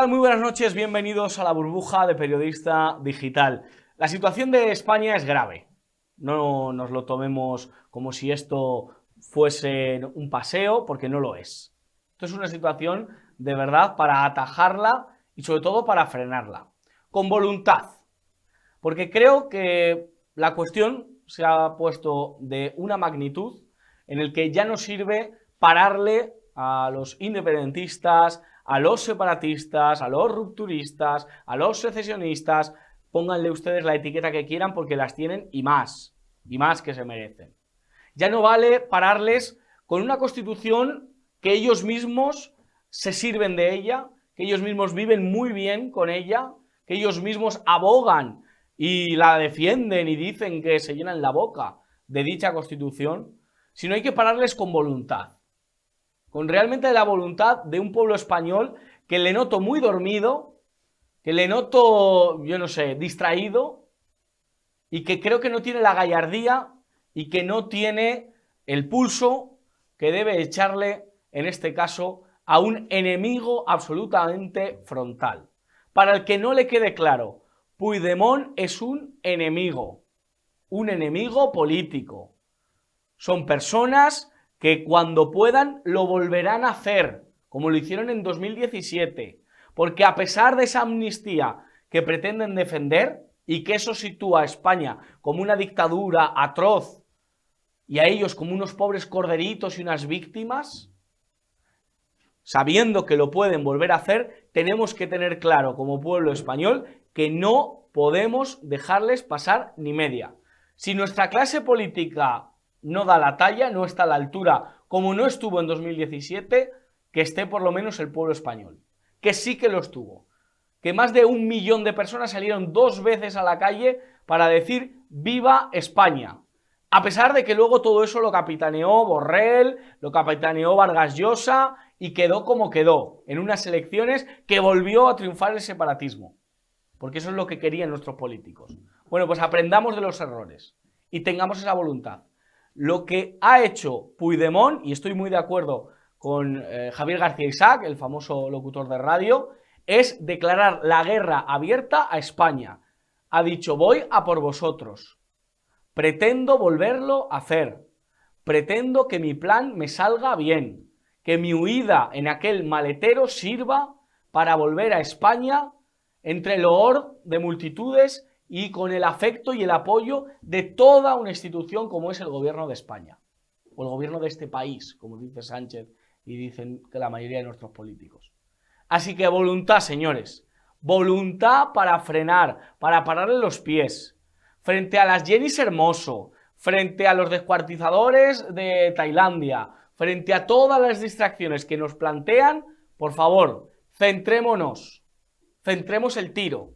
tal? Muy buenas noches, bienvenidos a la burbuja de Periodista Digital. La situación de España es grave. No nos lo tomemos como si esto fuese un paseo, porque no lo es. Esto es una situación de verdad para atajarla y sobre todo para frenarla. Con voluntad. Porque creo que la cuestión se ha puesto de una magnitud en el que ya no sirve pararle a los independentistas, a los separatistas, a los rupturistas, a los secesionistas. Pónganle ustedes la etiqueta que quieran porque las tienen y más que se merecen. Ya no vale pararles con una constitución que ellos mismos se sirven de ella, que ellos mismos viven muy bien con ella, que ellos mismos abogan y la defienden y dicen que se llenan la boca de dicha constitución, sino hay que pararles con voluntad, con realmente la voluntad de un pueblo español que le noto muy dormido, que le noto, yo no sé, distraído, y que creo que no tiene la gallardía y que no tiene el pulso que debe echarle, en este caso, a un enemigo absolutamente frontal. Para el que no le quede claro, Puigdemont es un enemigo político. Son personas que cuando puedan lo volverán a hacer, como lo hicieron en 2017, porque a pesar de esa amnistía que pretenden defender y que eso sitúa a España como una dictadura atroz y a ellos como unos pobres corderitos y unas víctimas, sabiendo que lo pueden volver a hacer, tenemos que tener claro como pueblo español que no podemos dejarles pasar ni media. Si nuestra clase política no da la talla, no está a la altura, como no estuvo en 2017, que esté por lo menos el pueblo español, que sí que lo estuvo, que más de 1 millón de personas salieron 2 veces a la calle para decir ¡viva España! A pesar de que luego todo eso lo capitaneó Borrell, lo capitaneó Vargas Llosa y quedó como quedó, en unas elecciones que volvió a triunfar el separatismo, porque eso es lo que querían nuestros políticos. Bueno, pues aprendamos de los errores y tengamos esa voluntad. Lo que ha hecho Puigdemont, y estoy muy de acuerdo con Javier García Isaac, el famoso locutor de radio, es declarar la guerra abierta a España. Ha dicho, voy a por vosotros. Pretendo volverlo a hacer. Pretendo que mi plan me salga bien. Que mi huida en aquel maletero sirva para volver a España entre el loor de multitudes y con el afecto y el apoyo de toda una institución como es el gobierno de España. O el gobierno de este país, como dice Sánchez y dicen que la mayoría de nuestros políticos. Así que voluntad, señores. Voluntad para frenar, para pararle los pies. Frente a las Jenny Hermoso, frente a los descuartizadores de Tailandia, frente a todas las distracciones que nos plantean, por favor, centremos el tiro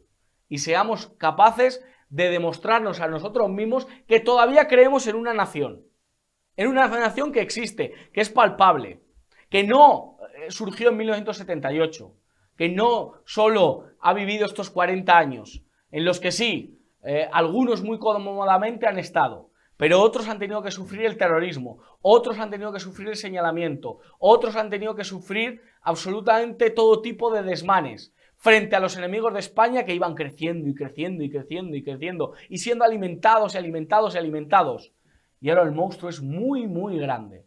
y seamos capaces de demostrarnos a nosotros mismos que todavía creemos en una nación que existe, que es palpable, que no surgió en 1978, que no solo ha vivido estos 40 años, en los que sí, algunos muy cómodamente han estado, pero otros han tenido que sufrir el terrorismo, otros han tenido que sufrir el señalamiento, otros han tenido que sufrir absolutamente todo tipo de desmanes frente a los enemigos de España que iban creciendo y creciendo y creciendo y creciendo y siendo alimentados y alimentados y alimentados. Y ahora el monstruo es muy, muy grande.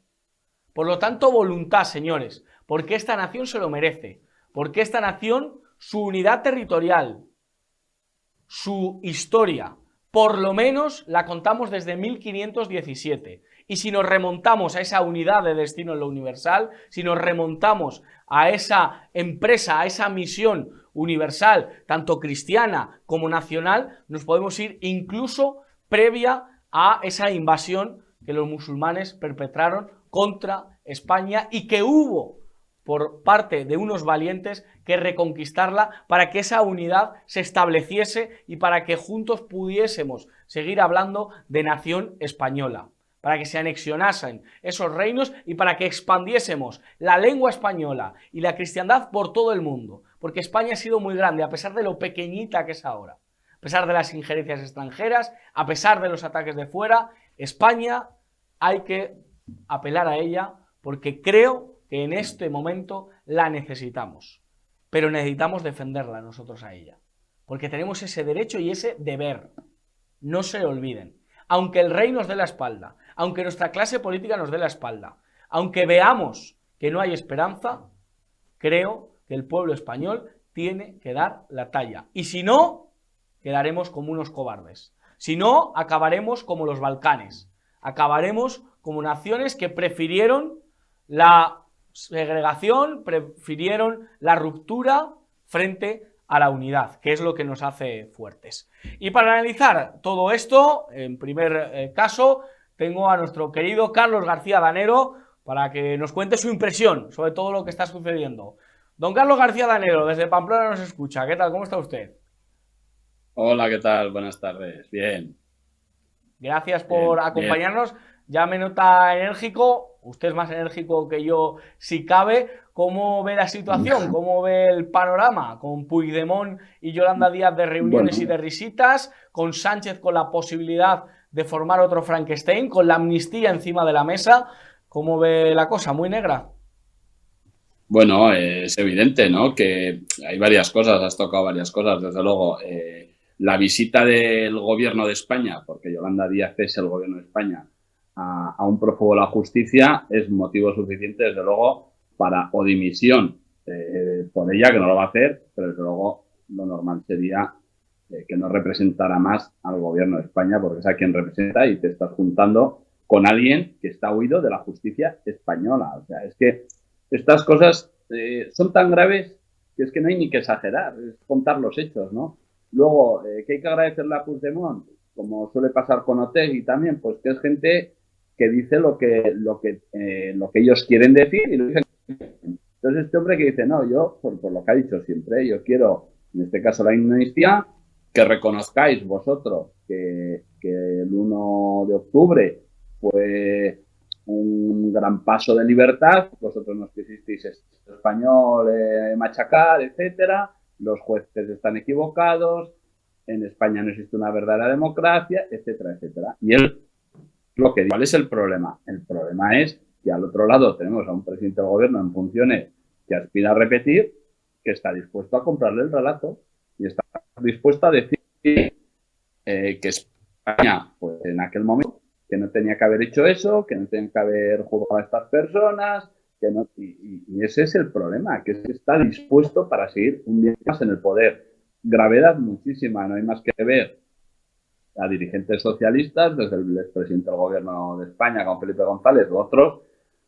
Por lo tanto, voluntad, señores, porque esta nación se lo merece, porque esta nación, su unidad territorial, su historia, por lo menos la contamos desde 1517. Y si nos remontamos a esa unidad de destino en lo universal, si nos remontamos a esa empresa, a esa misión universal, tanto cristiana como nacional, nos podemos ir incluso previa a esa invasión que los musulmanes perpetraron contra España y que hubo por parte de unos valientes que reconquistarla para que esa unidad se estableciese y para que juntos pudiésemos seguir hablando de nación española, para que se anexionasen esos reinos y para que expandiésemos la lengua española y la cristiandad por todo el mundo, porque España ha sido muy grande a pesar de lo pequeñita que es ahora, a pesar de las injerencias extranjeras, a pesar de los ataques de fuera. España hay que apelar a ella porque creo que en este momento la necesitamos. pero necesitamos defenderla nosotros a ella, porque tenemos ese derecho y ese deber. No se olviden. Aunque el rey nos dé la espalda, aunque nuestra clase política nos dé la espalda, aunque veamos que no hay esperanza, creo que el pueblo español tiene que dar la talla. Y si no, quedaremos como unos cobardes. Si no, acabaremos como los Balcanes. Acabaremos como naciones que prefirieron la segregación, prefirieron la ruptura frente a la unidad, que es lo que nos hace fuertes. Y para analizar todo esto, en primer caso, tengo a nuestro querido Carlos García Danero para que nos cuente su impresión sobre todo lo que está sucediendo. Don Carlos García Danero, desde Pamplona nos escucha. ¿Qué tal? ¿Cómo está usted? Hola, ¿qué tal? Buenas tardes. Bien, Gracias por bien, bien. acompañarnos. Ya me nota enérgico, usted es más enérgico que yo si cabe. ¿Cómo ve la situación? ¿Cómo ve el panorama? Con Puigdemont y Yolanda Díaz de reuniones y Bueno, de risitas, con Sánchez con la posibilidad de formar otro Frankenstein, con la amnistía encima de la mesa. ¿Cómo ve la cosa? ¿Muy negra? bueno, es evidente, ¿no? Que hay varias cosas, has tocado varias cosas, desde luego. La visita del gobierno de España, porque Yolanda Díaz es el gobierno de España, a un prófugo de la justicia es motivo suficiente, desde luego, para o dimisión por ella, que no lo va a hacer, pero desde luego lo normal sería que no representara más al gobierno de España, porque es a quien representa y te estás juntando con alguien que está huido de la justicia española. O sea, es que estas cosas son tan graves que es que no hay ni que exagerar, es contar los hechos, ¿no? Luego, ¿qué hay que agradecerle a Puigdemont? Como suele pasar con Otegi también, pues que es gente que dice lo que ellos quieren decir y lo dicen. Entonces este hombre que dice, no, yo, por lo que ha dicho siempre, yo quiero, en este caso la amnistía, que reconozcáis vosotros que el 1 de octubre fue un gran paso de libertad, vosotros nos quisisteis español machacar, etcétera, los jueces están equivocados, en España no existe una verdadera democracia, etcétera, etcétera. Y él lo que dice, ¿cuál es el problema? El problema es que al otro lado tenemos a un presidente del gobierno en funciones que aspira a repetir, que está dispuesto a comprarle el relato y está dispuesto a decir que España, pues en aquel momento, que no tenía que haber hecho eso, que no tenía que haber juzgado a estas personas, que no, y ese es el problema, que está dispuesto para seguir un día más en el poder. Gravedad muchísima, no hay más que ver a dirigentes socialistas, desde el expresidente del gobierno de España, como Felipe González, u otros,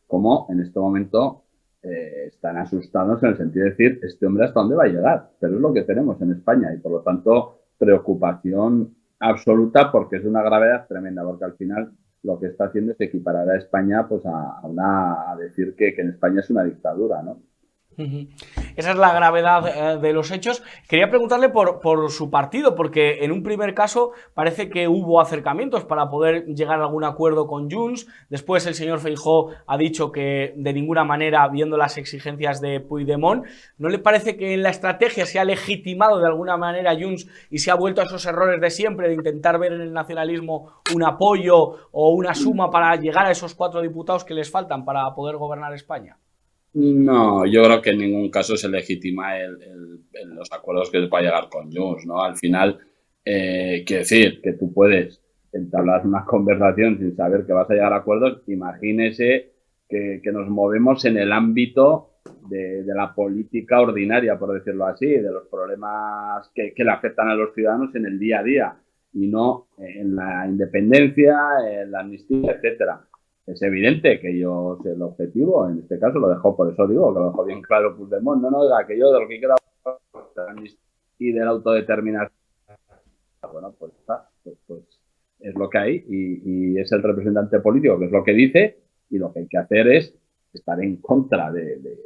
como en este momento están asustados en el sentido de decir, este hombre hasta dónde va a llegar, pero es lo que tenemos en España y por lo tanto preocupación absoluta porque es de una gravedad tremenda, porque al final lo que está haciendo es equiparar a España pues a decir que en España es una dictadura, ¿no? Esa es la gravedad de los hechos. Quería preguntarle por su partido, porque en un primer caso parece que hubo acercamientos para poder llegar a algún acuerdo con Junts. Después el señor Feijóo ha dicho que de ninguna manera, viendo las exigencias de Puigdemont, ¿no le parece que en la estrategia se ha legitimado de alguna manera Junts y se ha vuelto a esos errores de siempre de intentar ver en el nacionalismo un apoyo o una suma para llegar a esos 4 diputados que les faltan para poder gobernar España? No, yo creo que en ningún caso se legitima los acuerdos que se pueda llegar con Junts, ¿no? Al final, quiero decir que tú puedes entablar una conversación sin saber que vas a llegar a acuerdos. Imagínese que nos movemos en el ámbito de la política ordinaria, por decirlo así, de los problemas que le afectan a los ciudadanos en el día a día y no en la independencia, en la amnistía, etcétera. Es evidente que yo sé el objetivo, en este caso lo dejó, por eso digo, que lo dejó bien claro Puigdemont, no, que yo de lo que quiero y de la autodeterminación, bueno, pues está, pues es lo que hay y es el representante político que es lo que dice y lo que hay que hacer es estar en contra de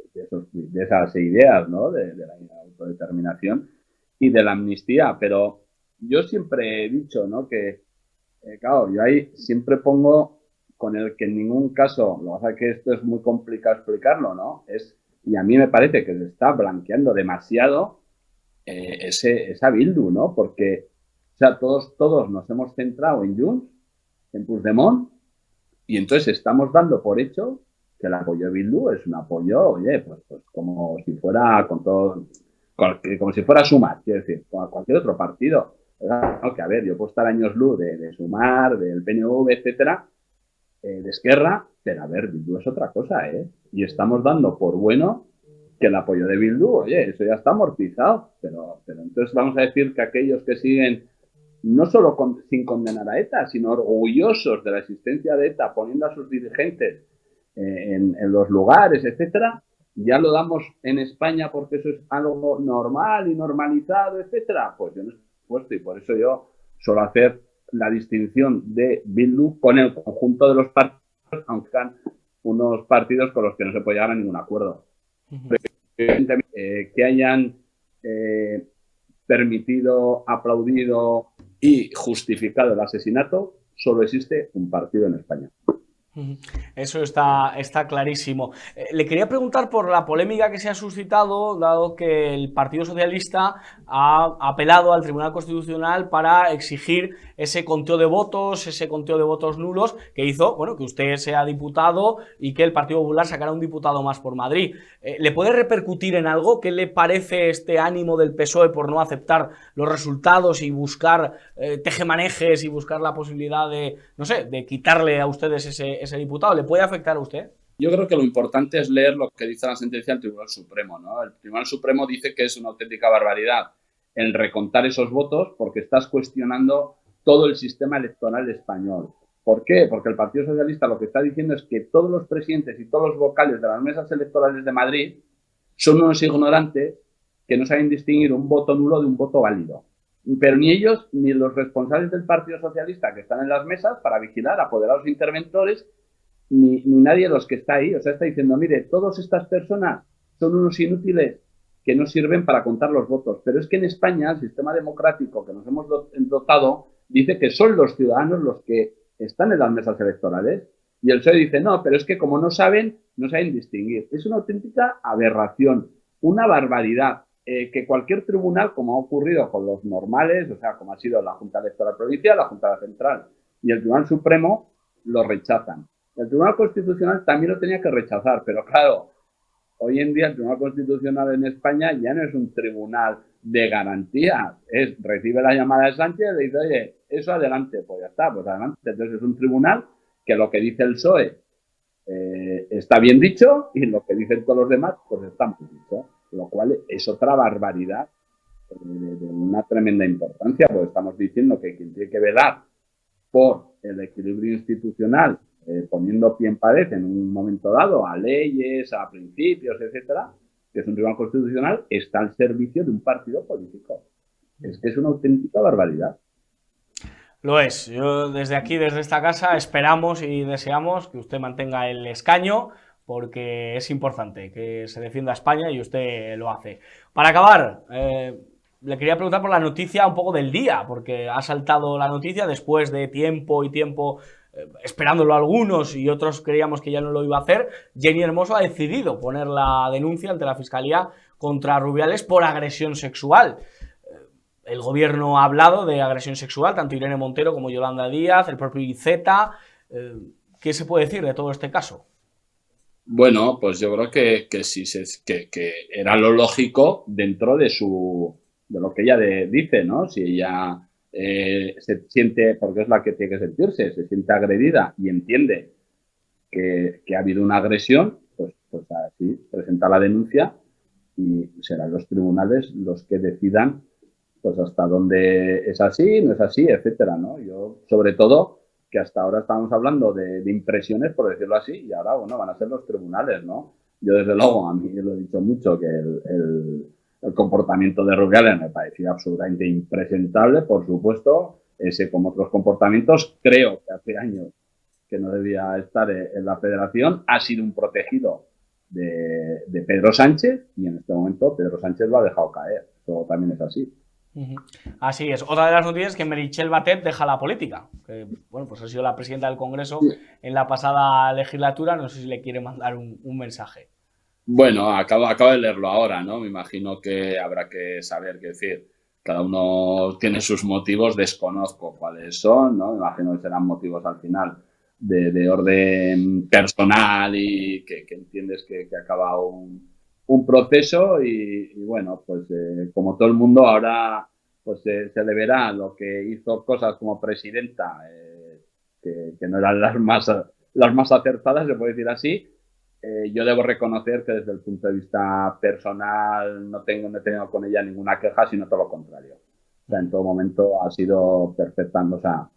esas ideas, ¿no? De la autodeterminación y de la amnistía, pero yo siempre he dicho, ¿no? Que, claro, yo ahí siempre pongo con el que en ningún caso, lo que pasa es que esto es muy complicado explicarlo, ¿no? Y a mí me parece que se está blanqueando demasiado esa Bildu, ¿no? Porque, o sea, todos nos hemos centrado en Junts, en Puigdemont, y entonces estamos dando por hecho que el apoyo de Bildu es un apoyo, oye, pues como si fuera con todo. como si fuera Sumar, quiero decir, como cualquier otro partido. No, que a ver, yo puedo estar años luz de Sumar, del PNV, etcétera, de Esquerra, pero a ver, Bildu es otra cosa, ¿eh? Y estamos dando por bueno que el apoyo de Bildu, oye, eso ya está amortizado, pero entonces vamos a decir que aquellos que siguen no solo sin condenar a ETA, sino orgullosos de la existencia de ETA, poniendo a sus dirigentes en los lugares, etcétera, ya lo damos en España porque eso es algo normal y normalizado, etcétera. Pues yo no estoy puesto y por eso yo suelo hacer la distinción de Bildu con el conjunto de los partidos, aunque sean unos partidos con los que no se puede llegar a ningún acuerdo. Que hayan permitido, aplaudido y justificado el asesinato, solo existe un partido en España. Eso está clarísimo. Le quería preguntar por la polémica que se ha suscitado, dado que el Partido Socialista ha apelado al Tribunal Constitucional para exigir ese conteo de votos nulos que hizo, bueno, que usted sea diputado y que el Partido Popular sacara un diputado más por Madrid. ¿Le puede repercutir en algo? ¿Qué le parece este ánimo del PSOE por no aceptar los resultados y buscar tejemanejes y buscar la posibilidad de, no sé, de quitarle a ustedes ese diputado? ¿Le puede afectar a usted? Yo creo que lo importante es leer lo que dice la sentencia del Tribunal Supremo, ¿no? El Tribunal Supremo dice que es una auténtica barbaridad el recontar esos votos porque estás cuestionando todo el sistema electoral español. ¿Por qué? Porque el Partido Socialista lo que está diciendo es que todos los presidentes y todos los vocales de las mesas electorales de Madrid son unos ignorantes que no saben distinguir un voto nulo de un voto válido. Pero ni ellos ni los responsables del Partido Socialista que están en las mesas para vigilar, apoderados interventores, ni nadie de los que está ahí. O sea, está diciendo, mire, todas estas personas son unos inútiles que no sirven para contar los votos. Pero es que en España el sistema democrático que nos hemos dotado dice que son los ciudadanos los que están en las mesas electorales. Y el PSOE dice, no, pero es que como no saben distinguir. Es una auténtica aberración, una barbaridad. Que cualquier tribunal, como ha ocurrido con los normales, o sea, como ha sido la Junta Electoral Provincial, la Junta Central y el Tribunal Supremo, lo rechazan. El Tribunal Constitucional también lo tenía que rechazar, pero claro, hoy en día el Tribunal Constitucional en España ya no es un tribunal de garantía, recibe la llamada de Sánchez y le dice, oye, eso adelante, pues ya está, pues adelante. Entonces es un tribunal que lo que dice el PSOE está bien dicho y lo que dicen todos los demás, pues está mal dicho. Lo cual es otra barbaridad de una tremenda importancia, porque estamos diciendo que quien tiene que velar por el equilibrio institucional, poniendo pie en pared en un momento dado a leyes, a principios, etcétera, que es un tribunal constitucional, está al servicio de un partido político. Es que es una auténtica barbaridad. Lo es. Yo desde aquí, desde esta casa, esperamos y deseamos que usted mantenga el escaño, porque es importante que se defienda a España y usted lo hace. Para acabar, le quería preguntar por la noticia un poco del día, porque ha saltado la noticia después de tiempo y tiempo esperándolo algunos y otros creíamos que ya no lo iba a hacer. Jenny Hermoso ha decidido poner la denuncia ante la Fiscalía contra Rubiales por agresión sexual. El gobierno ha hablado de agresión sexual, tanto Irene Montero como Yolanda Díaz, el propio Iceta. ¿Qué se puede decir de todo este caso? Bueno, pues yo creo que sí, que era lo lógico dentro de lo que ella dice, ¿no? Si ella se siente, porque es la que tiene que sentirse, se siente agredida y entiende que ha habido una agresión, pues así presenta la denuncia y serán los tribunales los que decidan pues hasta dónde es así, no es así, etcétera, ¿no? Yo, sobre todo, que hasta ahora estábamos hablando de impresiones, por decirlo así, y ahora, bueno, van a ser los tribunales, ¿no? Yo, desde luego, a mí lo he dicho mucho, que el comportamiento de Rubiales me parecía absolutamente impresentable, por supuesto, ese como otros comportamientos, creo que hace años que no debía estar en la federación, ha sido un protegido de Pedro Sánchez, y en este momento Pedro Sánchez lo ha dejado caer, eso también es así. Así es. Otra de las noticias es que Meritxell Batet deja la política. Que, bueno, pues ha sido la presidenta del Congreso en la pasada legislatura. No sé si le quiere mandar un mensaje. Bueno, acabo de leerlo ahora, ¿no? Me imagino que habrá que saber qué decir. Cada uno tiene sus motivos, desconozco cuáles son, ¿no? Me imagino que serán motivos al final de orden personal y que entiendes que acaba un proceso y bueno, pues como todo el mundo ahora pues se le verá lo que hizo cosas como presidenta que no eran las más acertadas, se puede decir así. Yo debo reconocer que desde el punto de vista personal no he tenido con ella ninguna queja, sino todo lo contrario. O sea, en todo momento ha sido perfecta, o sea,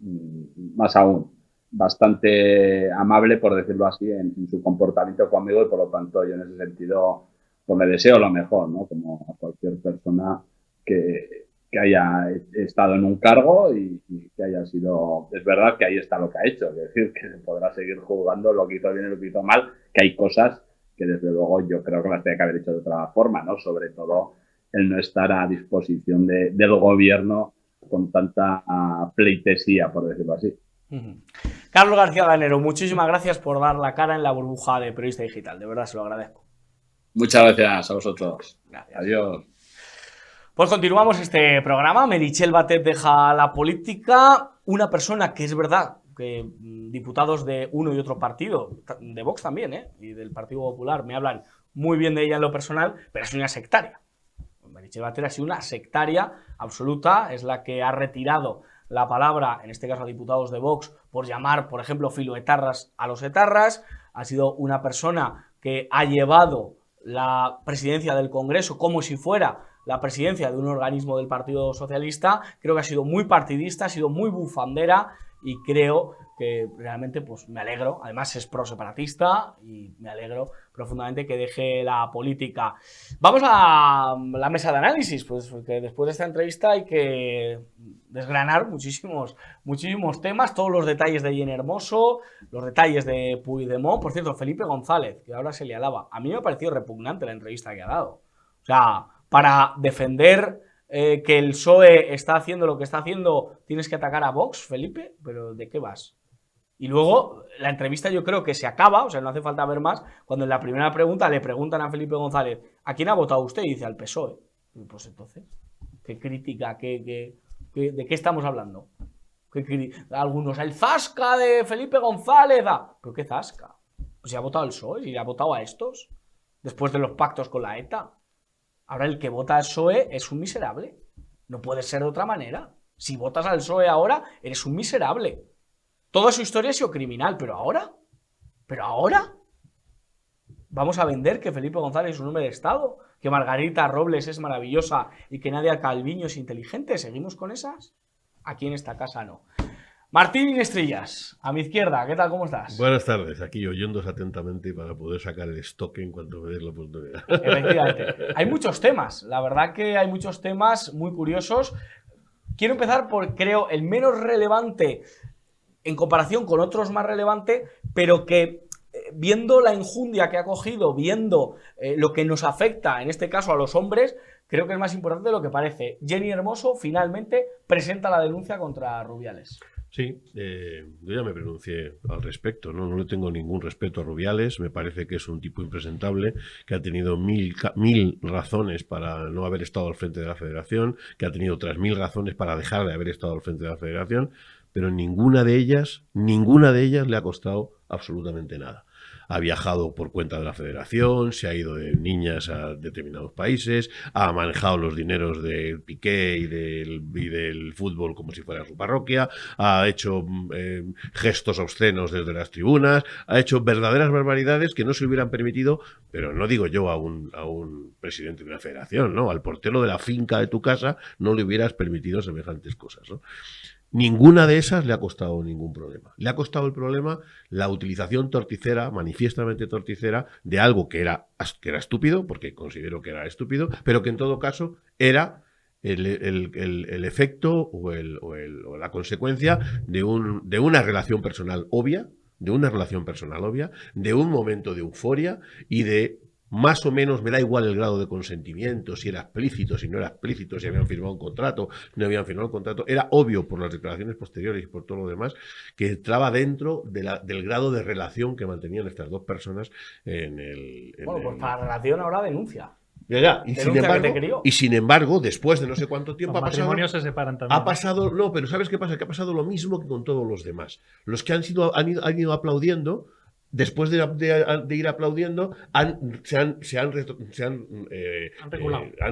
más aún, bastante amable, por decirlo así, en su comportamiento conmigo y por lo tanto yo en ese sentido pues le deseo lo mejor, ¿no? Como a cualquier persona que haya estado en un cargo y que haya sido... Es verdad que ahí está lo que ha hecho, es decir, que podrá seguir jugando lo que hizo bien y lo que hizo mal, que hay cosas que desde luego yo creo que las tenía que haber hecho de otra forma, ¿no? Sobre todo el no estar a disposición del gobierno con tanta pleitesía, por decirlo así. Carlos García Ganero, muchísimas gracias por dar la cara en la burbuja de Periodista Digital, de verdad se lo agradezco. Muchas gracias a vosotros. Gracias. Adiós. Pues continuamos este programa. Meritxell Batet deja la política. Una persona que es verdad que diputados de uno y otro partido, de Vox también, y del Partido Popular, me hablan muy bien de ella en lo personal, pero es una sectaria. Meritxell Batet ha sido una sectaria absoluta, es la que ha retirado la palabra, en este caso a diputados de Vox, por llamar, por ejemplo, filoetarras a los etarras. Ha sido una persona que ha llevado la presidencia del Congreso como si fuera la presidencia de un organismo del Partido Socialista. Creo que ha sido muy partidista, ha sido muy bufandera y creo que realmente pues me alegro. Además es pro-separatista y me alegro profundamente que deje la política. Vamos a la mesa de análisis, pues porque después de esta entrevista hay que desgranar muchísimos temas, todos los detalles de Jenny Hermoso, los detalles de Puigdemont. Por cierto, Felipe González, que ahora se le alaba, a mí me ha parecido repugnante la entrevista que ha dado. O sea, para defender que el PSOE está haciendo lo que está haciendo, tienes que atacar a Vox, Felipe, pero ¿de qué vas? Y luego la entrevista yo creo que se acaba, o sea, no hace falta ver más, cuando en la primera pregunta le preguntan a Felipe González, ¿a quién ha votado usted? Y dice, al PSOE. Pues entonces, ¿qué crítica? ¿De qué estamos hablando? Algunos, el zasca de Felipe González. ¿Pero qué zasca? Pues si ha votado al PSOE, si ha votado a estos, después de los pactos con la ETA. Ahora el que vota al PSOE es un miserable. No puede ser de otra manera. Si votas al PSOE ahora, eres un miserable. Toda su historia ha sido criminal, pero ahora vamos a vender que Felipe González es un hombre de Estado, que Margarita Robles es maravillosa y que Nadia Calviño es inteligente. ¿Seguimos con esas? Aquí en esta casa no. Martín Estrillas, a mi izquierda, ¿qué tal? ¿Cómo estás? Buenas tardes, aquí oyéndose atentamente para poder sacar el stock en cuanto me des la oportunidad. Efectivamente. Hay muchos temas, la verdad que hay muchos temas muy curiosos. Quiero empezar por, creo, el menos relevante en comparación con otros más relevantes, pero que viendo la enjundia que ha cogido, viendo lo que nos afecta, en este caso a los hombres, creo que es más importante de lo que parece. Jenny Hermoso finalmente presenta la denuncia contra Rubiales. Sí, yo ya me pronuncié al respecto, ¿no? No le tengo ningún respeto a Rubiales, me parece que es un tipo impresentable, que ha tenido mil razones para no haber estado al frente de la Federación, que ha tenido otras 1000 razones para dejar de haber estado al frente de la Federación, pero ninguna de ellas le ha costado absolutamente nada. Ha viajado por cuenta de la Federación, se ha ido de niñas a determinados países, ha manejado los dineros del Piqué y del fútbol como si fuera su parroquia, ha hecho gestos obscenos desde las tribunas, ha hecho verdaderas barbaridades que no se hubieran permitido, pero no digo yo a un presidente de una federación, ¿no? Al portero de la finca de tu casa no le hubieras permitido semejantes cosas, ¿no? Ninguna de esas le ha costado ningún problema. Le ha costado el problema la utilización torticera, manifiestamente torticera, de algo que era estúpido, porque considero que era estúpido, pero que en todo caso era el efecto o la consecuencia de una relación personal obvia, de un momento de euforia y de... Más o menos me da igual el grado de consentimiento, si era explícito, si no era explícito, si habían firmado un contrato, no habían firmado un contrato. Era obvio por las declaraciones posteriores y por todo lo demás que entraba dentro del grado de relación que mantenían estas dos personas en el... Pues para la relación ahora denuncia. Ya. Y sin embargo, después de no sé cuánto tiempo los matrimonios se separan también. Ha pasado, pero ¿sabes qué pasa? Que ha pasado lo mismo que con todos los demás. Los que han ido aplaudiendo después de ir aplaudiendo, han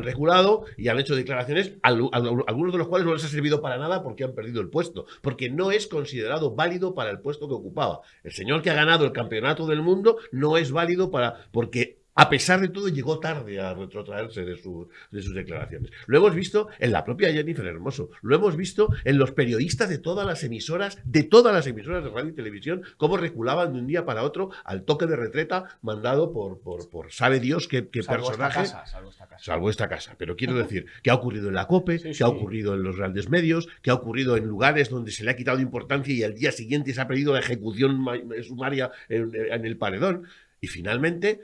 reculado y han hecho declaraciones, algunos de los cuales no les ha servido para nada porque han perdido el puesto, porque no es considerado válido para el puesto que ocupaba. El señor que ha ganado el campeonato del mundo no es válido porque a pesar de todo, llegó tarde a retrotraerse de sus declaraciones. Lo hemos visto en la propia Jennifer Hermoso, lo hemos visto en los periodistas de todas las emisoras de radio y televisión, cómo reculaban de un día para otro al toque de retreta mandado por sabe Dios qué personaje. Salvo esta casa. Pero quiero decir, ¿qué ha ocurrido en la COPE? ¿Qué ha ocurrido en los grandes medios? ¿Qué ha ocurrido en lugares donde se le ha quitado importancia y al día siguiente se ha pedido la ejecución sumaria en el paredón? Y finalmente,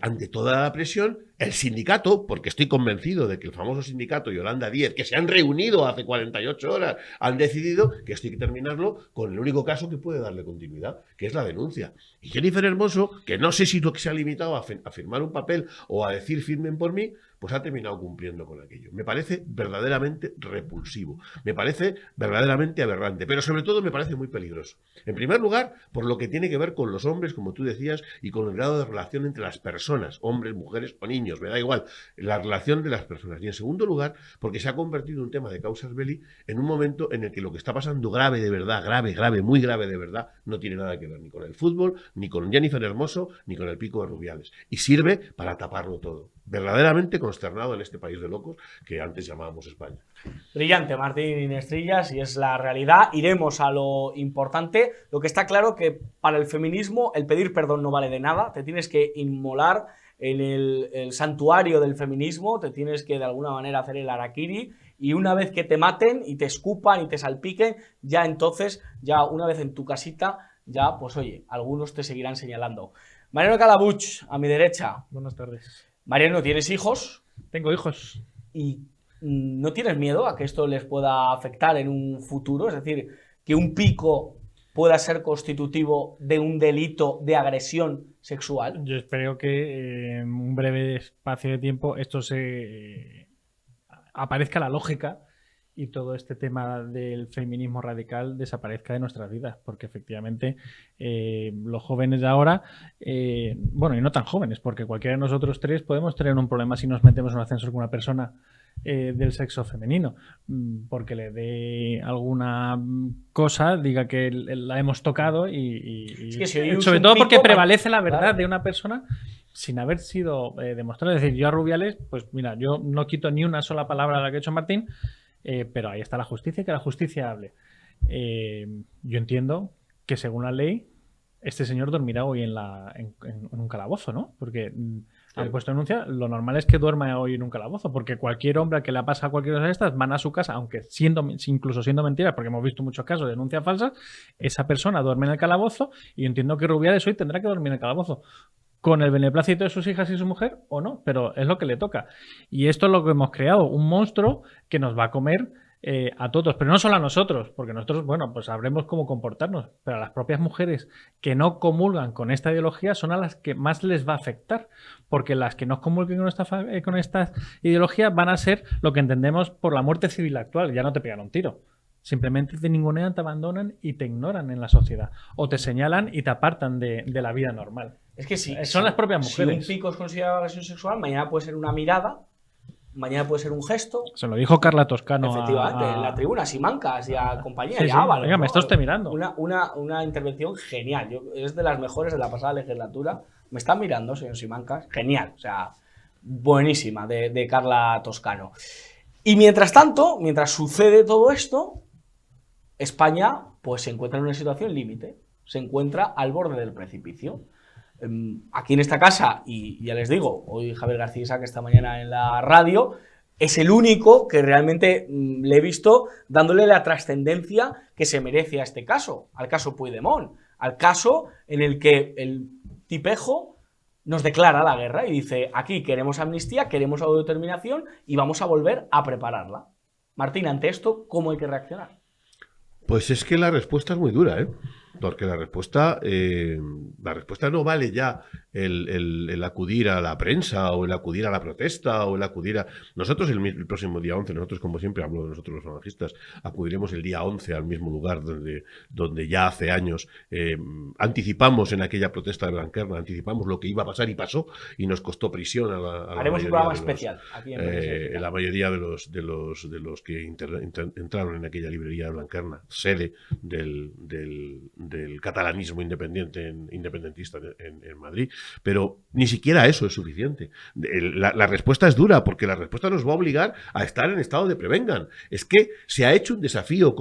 ante toda la presión, el sindicato, porque estoy convencido de que el famoso sindicato Yolanda Díez, que se han reunido hace 48 horas, han decidido que esto hay que terminarlo con el único caso que puede darle continuidad, que es la denuncia. Y Jennifer Hermoso, que no sé si lo que se ha limitado a firmar un papel o a decir firmen por mí, pues ha terminado cumpliendo con aquello. Me parece verdaderamente repulsivo, me parece verdaderamente aberrante, pero sobre todo me parece muy peligroso. En primer lugar, por lo que tiene que ver con los hombres, como tú decías, y con el grado de relación entre las personas, hombres, mujeres o niños, me da igual, la relación de las personas. Y en segundo lugar, porque se ha convertido un tema de causas belli en un momento en el que lo que está pasando grave de verdad, grave, muy grave de verdad, no tiene nada que ver ni con el fútbol, ni con Jennifer Hermoso, ni con el pico de Rubiales. Y sirve para taparlo todo. Verdaderamente consternado en este país de locos que antes llamábamos España. Brillante, Martín Estrillas, y es la realidad. Iremos a lo importante. Lo que está claro que para el feminismo el pedir perdón no vale de nada. Te tienes que inmolar en el santuario del feminismo, te tienes que de alguna manera hacer el harakiri, y una vez que te maten y te escupan y te salpiquen, ya entonces, ya una vez en tu casita, ya pues oye, algunos te seguirán señalando. Mariano Calabuch, a mi derecha. Buenas tardes. Mariano, ¿tienes hijos? Tengo hijos. ¿Y no tienes miedo a que esto les pueda afectar en un futuro? Es decir, que un pico pueda ser constitutivo de un delito de agresión sexual. Yo espero que en un breve espacio de tiempo esto aparezca la lógica y todo este tema del feminismo radical desaparezca de nuestras vidas, porque efectivamente los jóvenes de ahora, bueno, y no tan jóvenes, porque cualquiera de nosotros tres podemos tener un problema si nos metemos en un ascensor con una persona del sexo femenino, porque le dé alguna cosa, diga que la hemos tocado y es que si sobre todo porque prevalece la verdad de una persona sin haber sido demostrado. Es decir, yo a Rubiales, pues mira, yo no quito ni una sola palabra de la que ha hecho Martín, pero ahí está la justicia, que la justicia hable. Yo entiendo que según la ley este señor dormirá hoy en un calabozo, ¿no? Porque han puesto denuncia, lo normal es que duerma hoy en un calabozo, porque cualquier hombre que le ha pasado cualquier cosa de estas van a su casa, aunque incluso siendo mentiras, porque hemos visto muchos casos de denuncias falsas, esa persona duerme en el calabozo, y yo entiendo que Rubiales hoy tendrá que dormir en el calabozo, con el beneplácito de sus hijas y su mujer o no, pero es lo que le toca. Y esto es lo que hemos creado, un monstruo que nos va a comer a todos, pero no solo a nosotros, porque nosotros, bueno, pues sabremos cómo comportarnos, pero a las propias mujeres que no comulgan con esta ideología son a las que más les va a afectar, porque las que no comulguen con esta ideología van a ser lo que entendemos por la muerte civil actual. Ya no te pegan un tiro, simplemente te ningunean, te abandonan y te ignoran en la sociedad, o te señalan y te apartan de la vida normal. Es que sí, son las propias mujeres. Si un pico es considerado agresión sexual, mañana puede ser una mirada, mañana puede ser un gesto. Se lo dijo Carla Toscano. Efectivamente, en la tribuna, Simancas y a compañía. Sí, y Ábalos, venga, ¿no? me está usted mirando. Una intervención genial. Es de las mejores de la pasada legislatura. Me están mirando, señor Simancas. Genial, o sea, buenísima, de Carla Toscano. Y mientras tanto, mientras sucede todo esto, España pues se encuentra en una situación límite. Se encuentra al borde del precipicio. Aquí en esta casa, y ya les digo, hoy Javier García Isaac, esta mañana en la radio, es el único que realmente le he visto dándole la trascendencia que se merece a este caso, al caso Puigdemont, al caso en el que el tipejo nos declara la guerra y dice, aquí queremos amnistía, queremos autodeterminación y vamos a volver a prepararla. Martín, ante esto, ¿cómo hay que reaccionar? Pues es que la respuesta es muy dura, ¿eh? Porque la respuesta no vale ya el acudir a la prensa o el acudir a la protesta o el acudir a... Nosotros el próximo día 11, nosotros como siempre hablo de nosotros los falangistas, acudiremos el día 11 al mismo lugar donde ya hace años anticipamos en aquella protesta de Blanquerna, anticipamos lo que iba a pasar y pasó y nos costó prisión a la Haremos un programa especial aquí en la mayoría de los que entraron en aquella librería de Blanquerna, sede del catalanismo independentista en Madrid, pero ni siquiera eso es suficiente. La respuesta es dura, porque la respuesta nos va a obligar a estar en estado de prevengan. Es que se ha hecho un desafío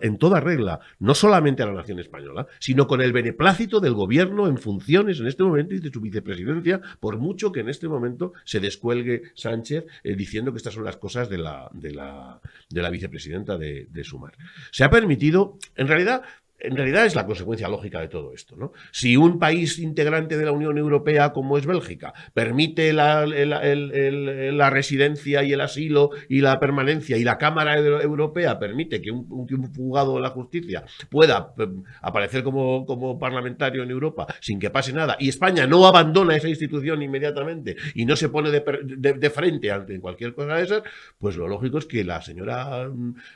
en toda regla, no solamente a la nación española, sino con el beneplácito del gobierno en funciones en este momento y de su vicepresidencia, por mucho que en este momento se descuelgue Sánchez diciendo que estas son las cosas de la vicepresidenta de Sumar. Se ha permitido, en realidad es la consecuencia lógica de todo esto, ¿no? Si un país integrante de la Unión Europea como es Bélgica permite la residencia y el asilo y la permanencia, y la Cámara Europea permite que un fugado de la justicia pueda aparecer como parlamentario en Europa sin que pase nada, y España no abandona esa institución inmediatamente y no se pone de frente ante cualquier cosa de esas, pues lo lógico es que la señora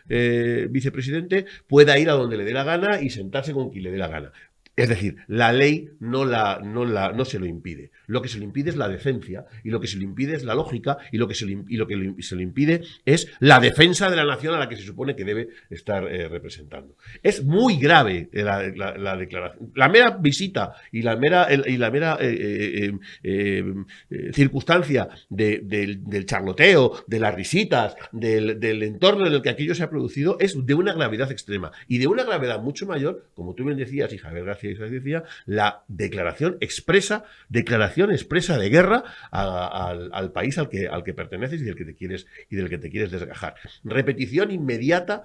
vicepresidente pueda ir a donde le dé la gana y sentarse con quien le dé la gana. Es decir, la ley no se lo impide. Lo que se le impide es la decencia, y lo que se le impide es la lógica, y lo que se le impide es la defensa de la nación a la que se supone que debe estar representando. Es muy grave la declaración. La mera visita y la mera circunstancia del charloteo, de las risitas, del entorno en el que aquello se ha producido, es de una gravedad extrema, y de una gravedad mucho mayor, como tú bien decías, y Javier García decía, la declaración expresa de guerra al país al que perteneces y del que te quieres desgajar. Repetición inmediata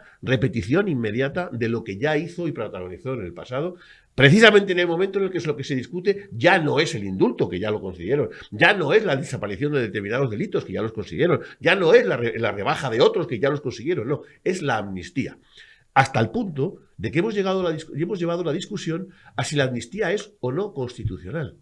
de lo que ya hizo y protagonizó en el pasado. Precisamente en el momento en el que es lo que se discute ya no es el indulto, que ya lo consiguieron, ya no es la desaparición de determinados delitos, que ya los consiguieron, ya no es la rebaja de otros, que ya los consiguieron, no, es la amnistía. Hasta el punto de que hemos llevado la discusión a si la amnistía es o no constitucional.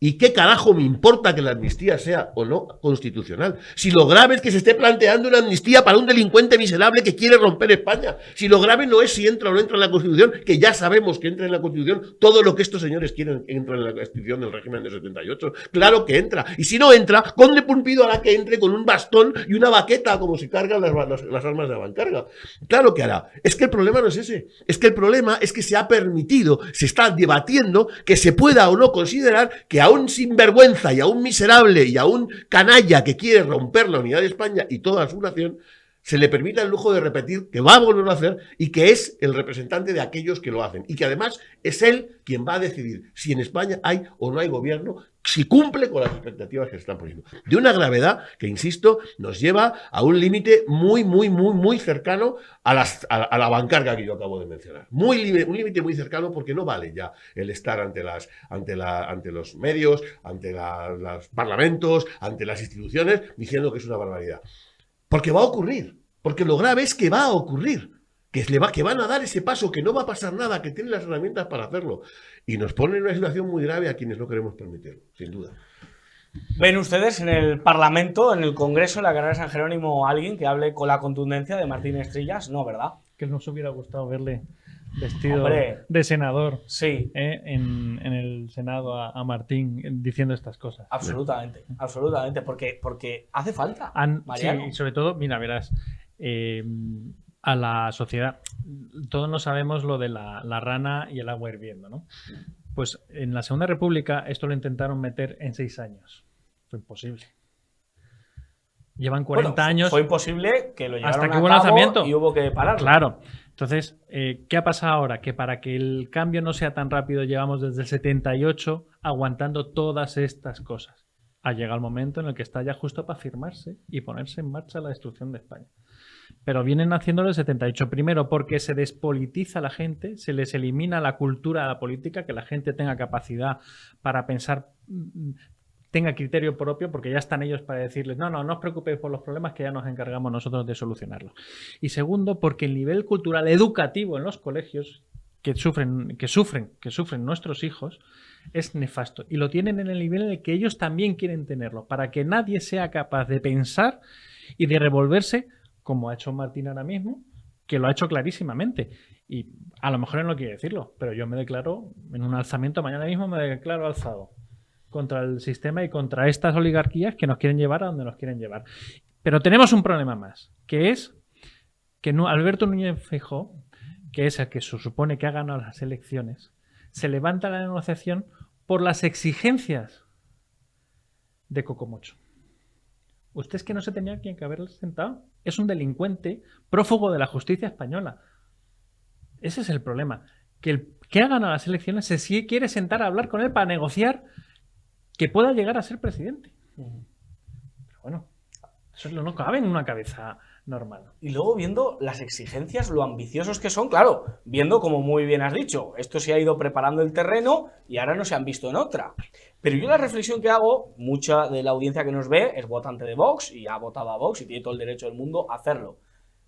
¿Y qué carajo me importa que la amnistía sea o no constitucional? Si lo grave es que se esté planteando una amnistía para un delincuente miserable que quiere romper España. Si lo grave no es si entra o no entra en la Constitución, que ya sabemos que entra en la Constitución todo lo que estos señores quieren entra en la Constitución del régimen de 78. Claro que entra. Y si no entra, Conde Pumpido hará que entre con un bastón y una baqueta, como se cargan las armas de avancarga. Claro que hará. Es que el problema no es ese. Es que el problema es que se ha permitido, se está debatiendo que se pueda o no considerar que a un sinvergüenza y a un miserable y a un canalla que quiere romper la unidad de España y toda su nación se le permita el lujo de repetir que va a volver a hacer y que es el representante de aquellos que lo hacen, y que además es él quien va a decidir si en España hay o no hay gobierno, si cumple con las expectativas que se están poniendo. De una gravedad que, insisto, nos lleva a un límite muy cercano a la avancarga que yo acabo de mencionar. Un límite muy cercano, porque no vale ya el estar ante los medios, ante los parlamentos, ante las instituciones, diciendo que es una barbaridad. Porque va a ocurrir. Porque lo grave es que va a ocurrir. Que van a dar ese paso, que no va a pasar nada, que tienen las herramientas para hacerlo. Y nos ponen en una situación muy grave a quienes no queremos permitirlo, sin duda. ¿Ven ustedes en el Parlamento, en el Congreso, en la carrera de San Jerónimo, alguien que hable con la contundencia de Martín Estrillas? No, ¿verdad? Que nos hubiera gustado verle vestido de senador, sí, en el Senado a Martín diciendo estas cosas. Absolutamente, porque hace falta, Mariano. Sí, y sobre todo, mira, verás, a la sociedad, todos no sabemos lo de la rana y el agua hirviendo, ¿no? Pues en la Segunda República esto lo intentaron meter en 6 años. Fue imposible. Llevan 40 años. Fue imposible que lo llevaron hasta que a hubo cabo lanzamiento y hubo que pararlo. Claro. Entonces, ¿qué ha pasado ahora? Que para que el cambio no sea tan rápido, llevamos desde el 78 aguantando todas estas cosas. Ha llegado el momento en el que está ya justo para firmarse y ponerse en marcha la destrucción de España. Pero vienen haciéndolo el 78. Primero, porque se despolitiza la gente, se les elimina la cultura de la política, que la gente tenga capacidad para pensar, tenga criterio propio, porque ya están ellos para decirles no os preocupéis por los problemas, que ya nos encargamos nosotros de solucionarlos. Y segundo, porque el nivel cultural educativo en los colegios, que sufren nuestros hijos es nefasto. Y lo tienen en el nivel en el que ellos también quieren tenerlo, para que nadie sea capaz de pensar y de revolverse, como ha hecho Martín ahora mismo, que lo ha hecho clarísimamente. Y a lo mejor él no quiere decirlo, pero yo me declaro en un alzamiento, mañana mismo me declaro alzado contra el sistema y contra estas oligarquías que nos quieren llevar a donde nos quieren llevar. Pero tenemos un problema más, que es que Alberto Núñez Feijóo, que es el que se supone que ha ganado las elecciones, se levanta la negociación por las exigencias de Cocomocho. Usted es que no se tenía que haber sentado. Es un delincuente prófugo de la justicia española. Ese es el problema. Que el que ha ganado las elecciones se quiere sentar a hablar con él para negociar que pueda llegar a ser presidente. Pero bueno, eso no cabe en una cabeza normal. Y luego viendo las exigencias, lo ambiciosos que son, claro, viendo como muy bien has dicho, esto se ha ido preparando el terreno y ahora no se han visto en otra. Pero yo la reflexión que hago, mucha de la audiencia que nos ve es votante de Vox y ha votado a Vox y tiene todo el derecho del mundo a hacerlo.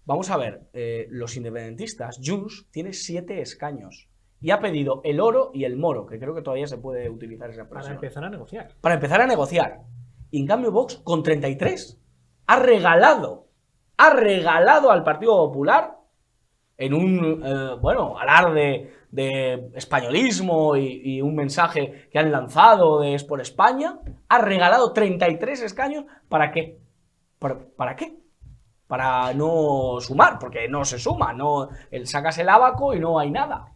Vamos a ver, los independentistas, Junts tiene 7 escaños y ha pedido el oro y el moro, que creo que todavía se puede utilizar esa expresión. Para empezar a negociar. Para empezar a negociar. Y en cambio Vox, con 33, ha regalado al Partido Popular en un, alarde de españolismo y un mensaje que han lanzado de Es por España, ha regalado 33 escaños, ¿para qué? ¿Para qué? Para no sumar, porque no se suma, sacas el abaco y no hay nada.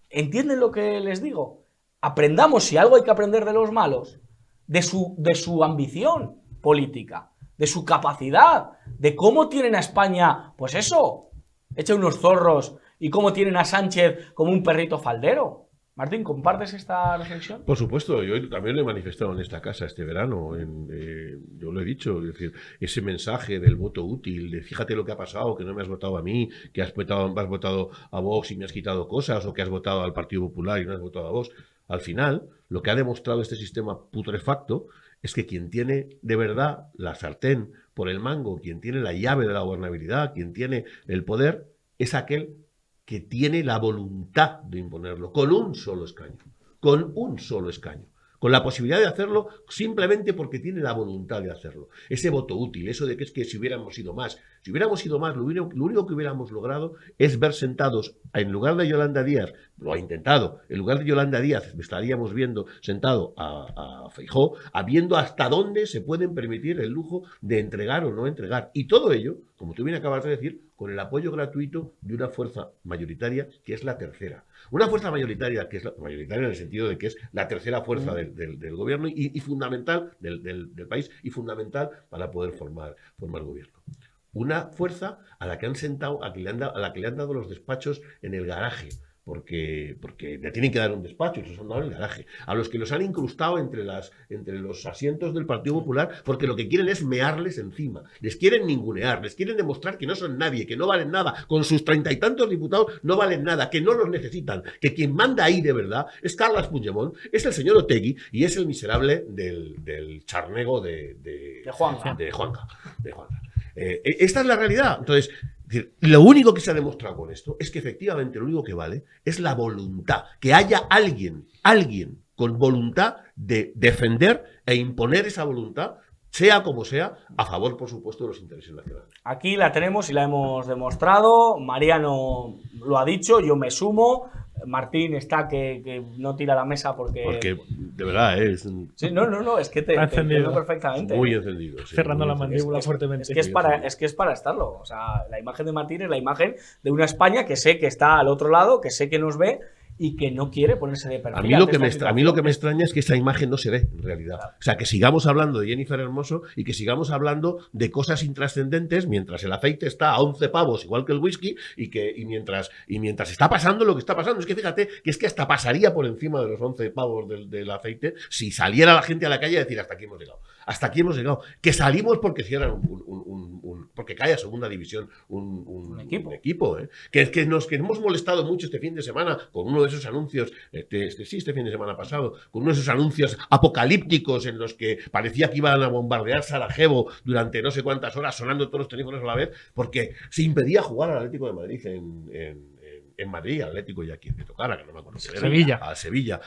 ¿Entienden lo que les digo? Aprendamos, si algo hay que aprender de los malos, de su ambición política, de su capacidad, de cómo tienen a España, pues eso, hecha unos zorros, y cómo tienen a Sánchez como un perrito faldero. Martín, ¿compartes esta reflexión? Por supuesto, yo también lo he manifestado en esta casa este verano, yo lo he dicho, es decir, ese mensaje del voto útil, de fíjate lo que ha pasado, que no me has votado a mí, que has votado a Vox y me has quitado cosas, o que has votado al Partido Popular y no has votado a Vox. Al final, lo que ha demostrado este sistema putrefacto es que quien tiene de verdad la sartén por el mango, quien tiene la llave de la gobernabilidad, quien tiene el poder, es aquel que tiene la voluntad de imponerlo, con un solo escaño, con la posibilidad de hacerlo simplemente porque tiene la voluntad de hacerlo. Ese voto útil, eso de que es que si hubiéramos ido más, lo único que hubiéramos logrado es ver sentados, en lugar de Yolanda Díaz, lo ha intentado, en lugar de Yolanda Díaz estaríamos viendo sentado a Feijóo, viendo hasta dónde se pueden permitir el lujo de entregar o no entregar. Y todo ello, como tú bien acabas de decir, con el apoyo gratuito de una fuerza mayoritaria que es la tercera. Una fuerza mayoritaria que es mayoritaria en el sentido de que es la tercera fuerza del gobierno y fundamental del país y fundamental para poder formar gobierno. Una fuerza a la que han sentado, a la que le han dado los despachos en el garaje. Porque le tienen que dar un despacho y los han dado en el garaje. A los que los han incrustado entre los asientos del Partido Popular porque lo que quieren es mearles encima. Les quieren ningunear, les quieren demostrar que no son nadie, que no valen nada. Con sus 30 y tantos diputados no valen nada, que no los necesitan. Que quien manda ahí de verdad es Carles Puigdemont, es el señor Otegi y es el miserable del charnego de Juanca. Esta es la realidad. Entonces, lo único que se ha demostrado con esto es que efectivamente lo único que vale es la voluntad, que haya alguien con voluntad de defender e imponer esa voluntad, sea como sea, a favor, por supuesto, de los intereses nacionales. Aquí la tenemos y la hemos demostrado. Mariano lo ha dicho, yo me sumo. Martín está que no tira la mesa porque de verdad es... Sí, no, es que te entiendo perfectamente. Muy encendido. Sí, cerrando muy la mandíbula fuertemente. Es que es para estarlo. O sea, la imagen de Martín es la imagen de una España que sé que está al otro lado, que sé que nos ve y que no quiere ponerse de perfil. A mí lo que me extraña es que esa imagen no se ve en realidad. Claro. O sea, que sigamos hablando de Jennifer Hermoso y que sigamos hablando de cosas intrascendentes mientras el aceite está a 11 pavos, igual que el whisky, y mientras está pasando lo que está pasando. Es que fíjate que es que hasta pasaría por encima de los 11 pavos del aceite si saliera la gente a la calle a decir hasta aquí hemos llegado. Hasta aquí hemos llegado. Que salimos porque cierran porque cae a segunda división un equipo. Que nos hemos molestado mucho este fin de semana con uno de esos anuncios, este fin de semana pasado, con uno de esos anuncios apocalípticos en los que parecía que iban a bombardear Sarajevo durante no sé cuántas horas, sonando todos los teléfonos a la vez, porque se impedía jugar al Atlético de Madrid en en Madrid, Atlético y a quien me tocara, que no me acuerdo. Sevilla. A Sevilla.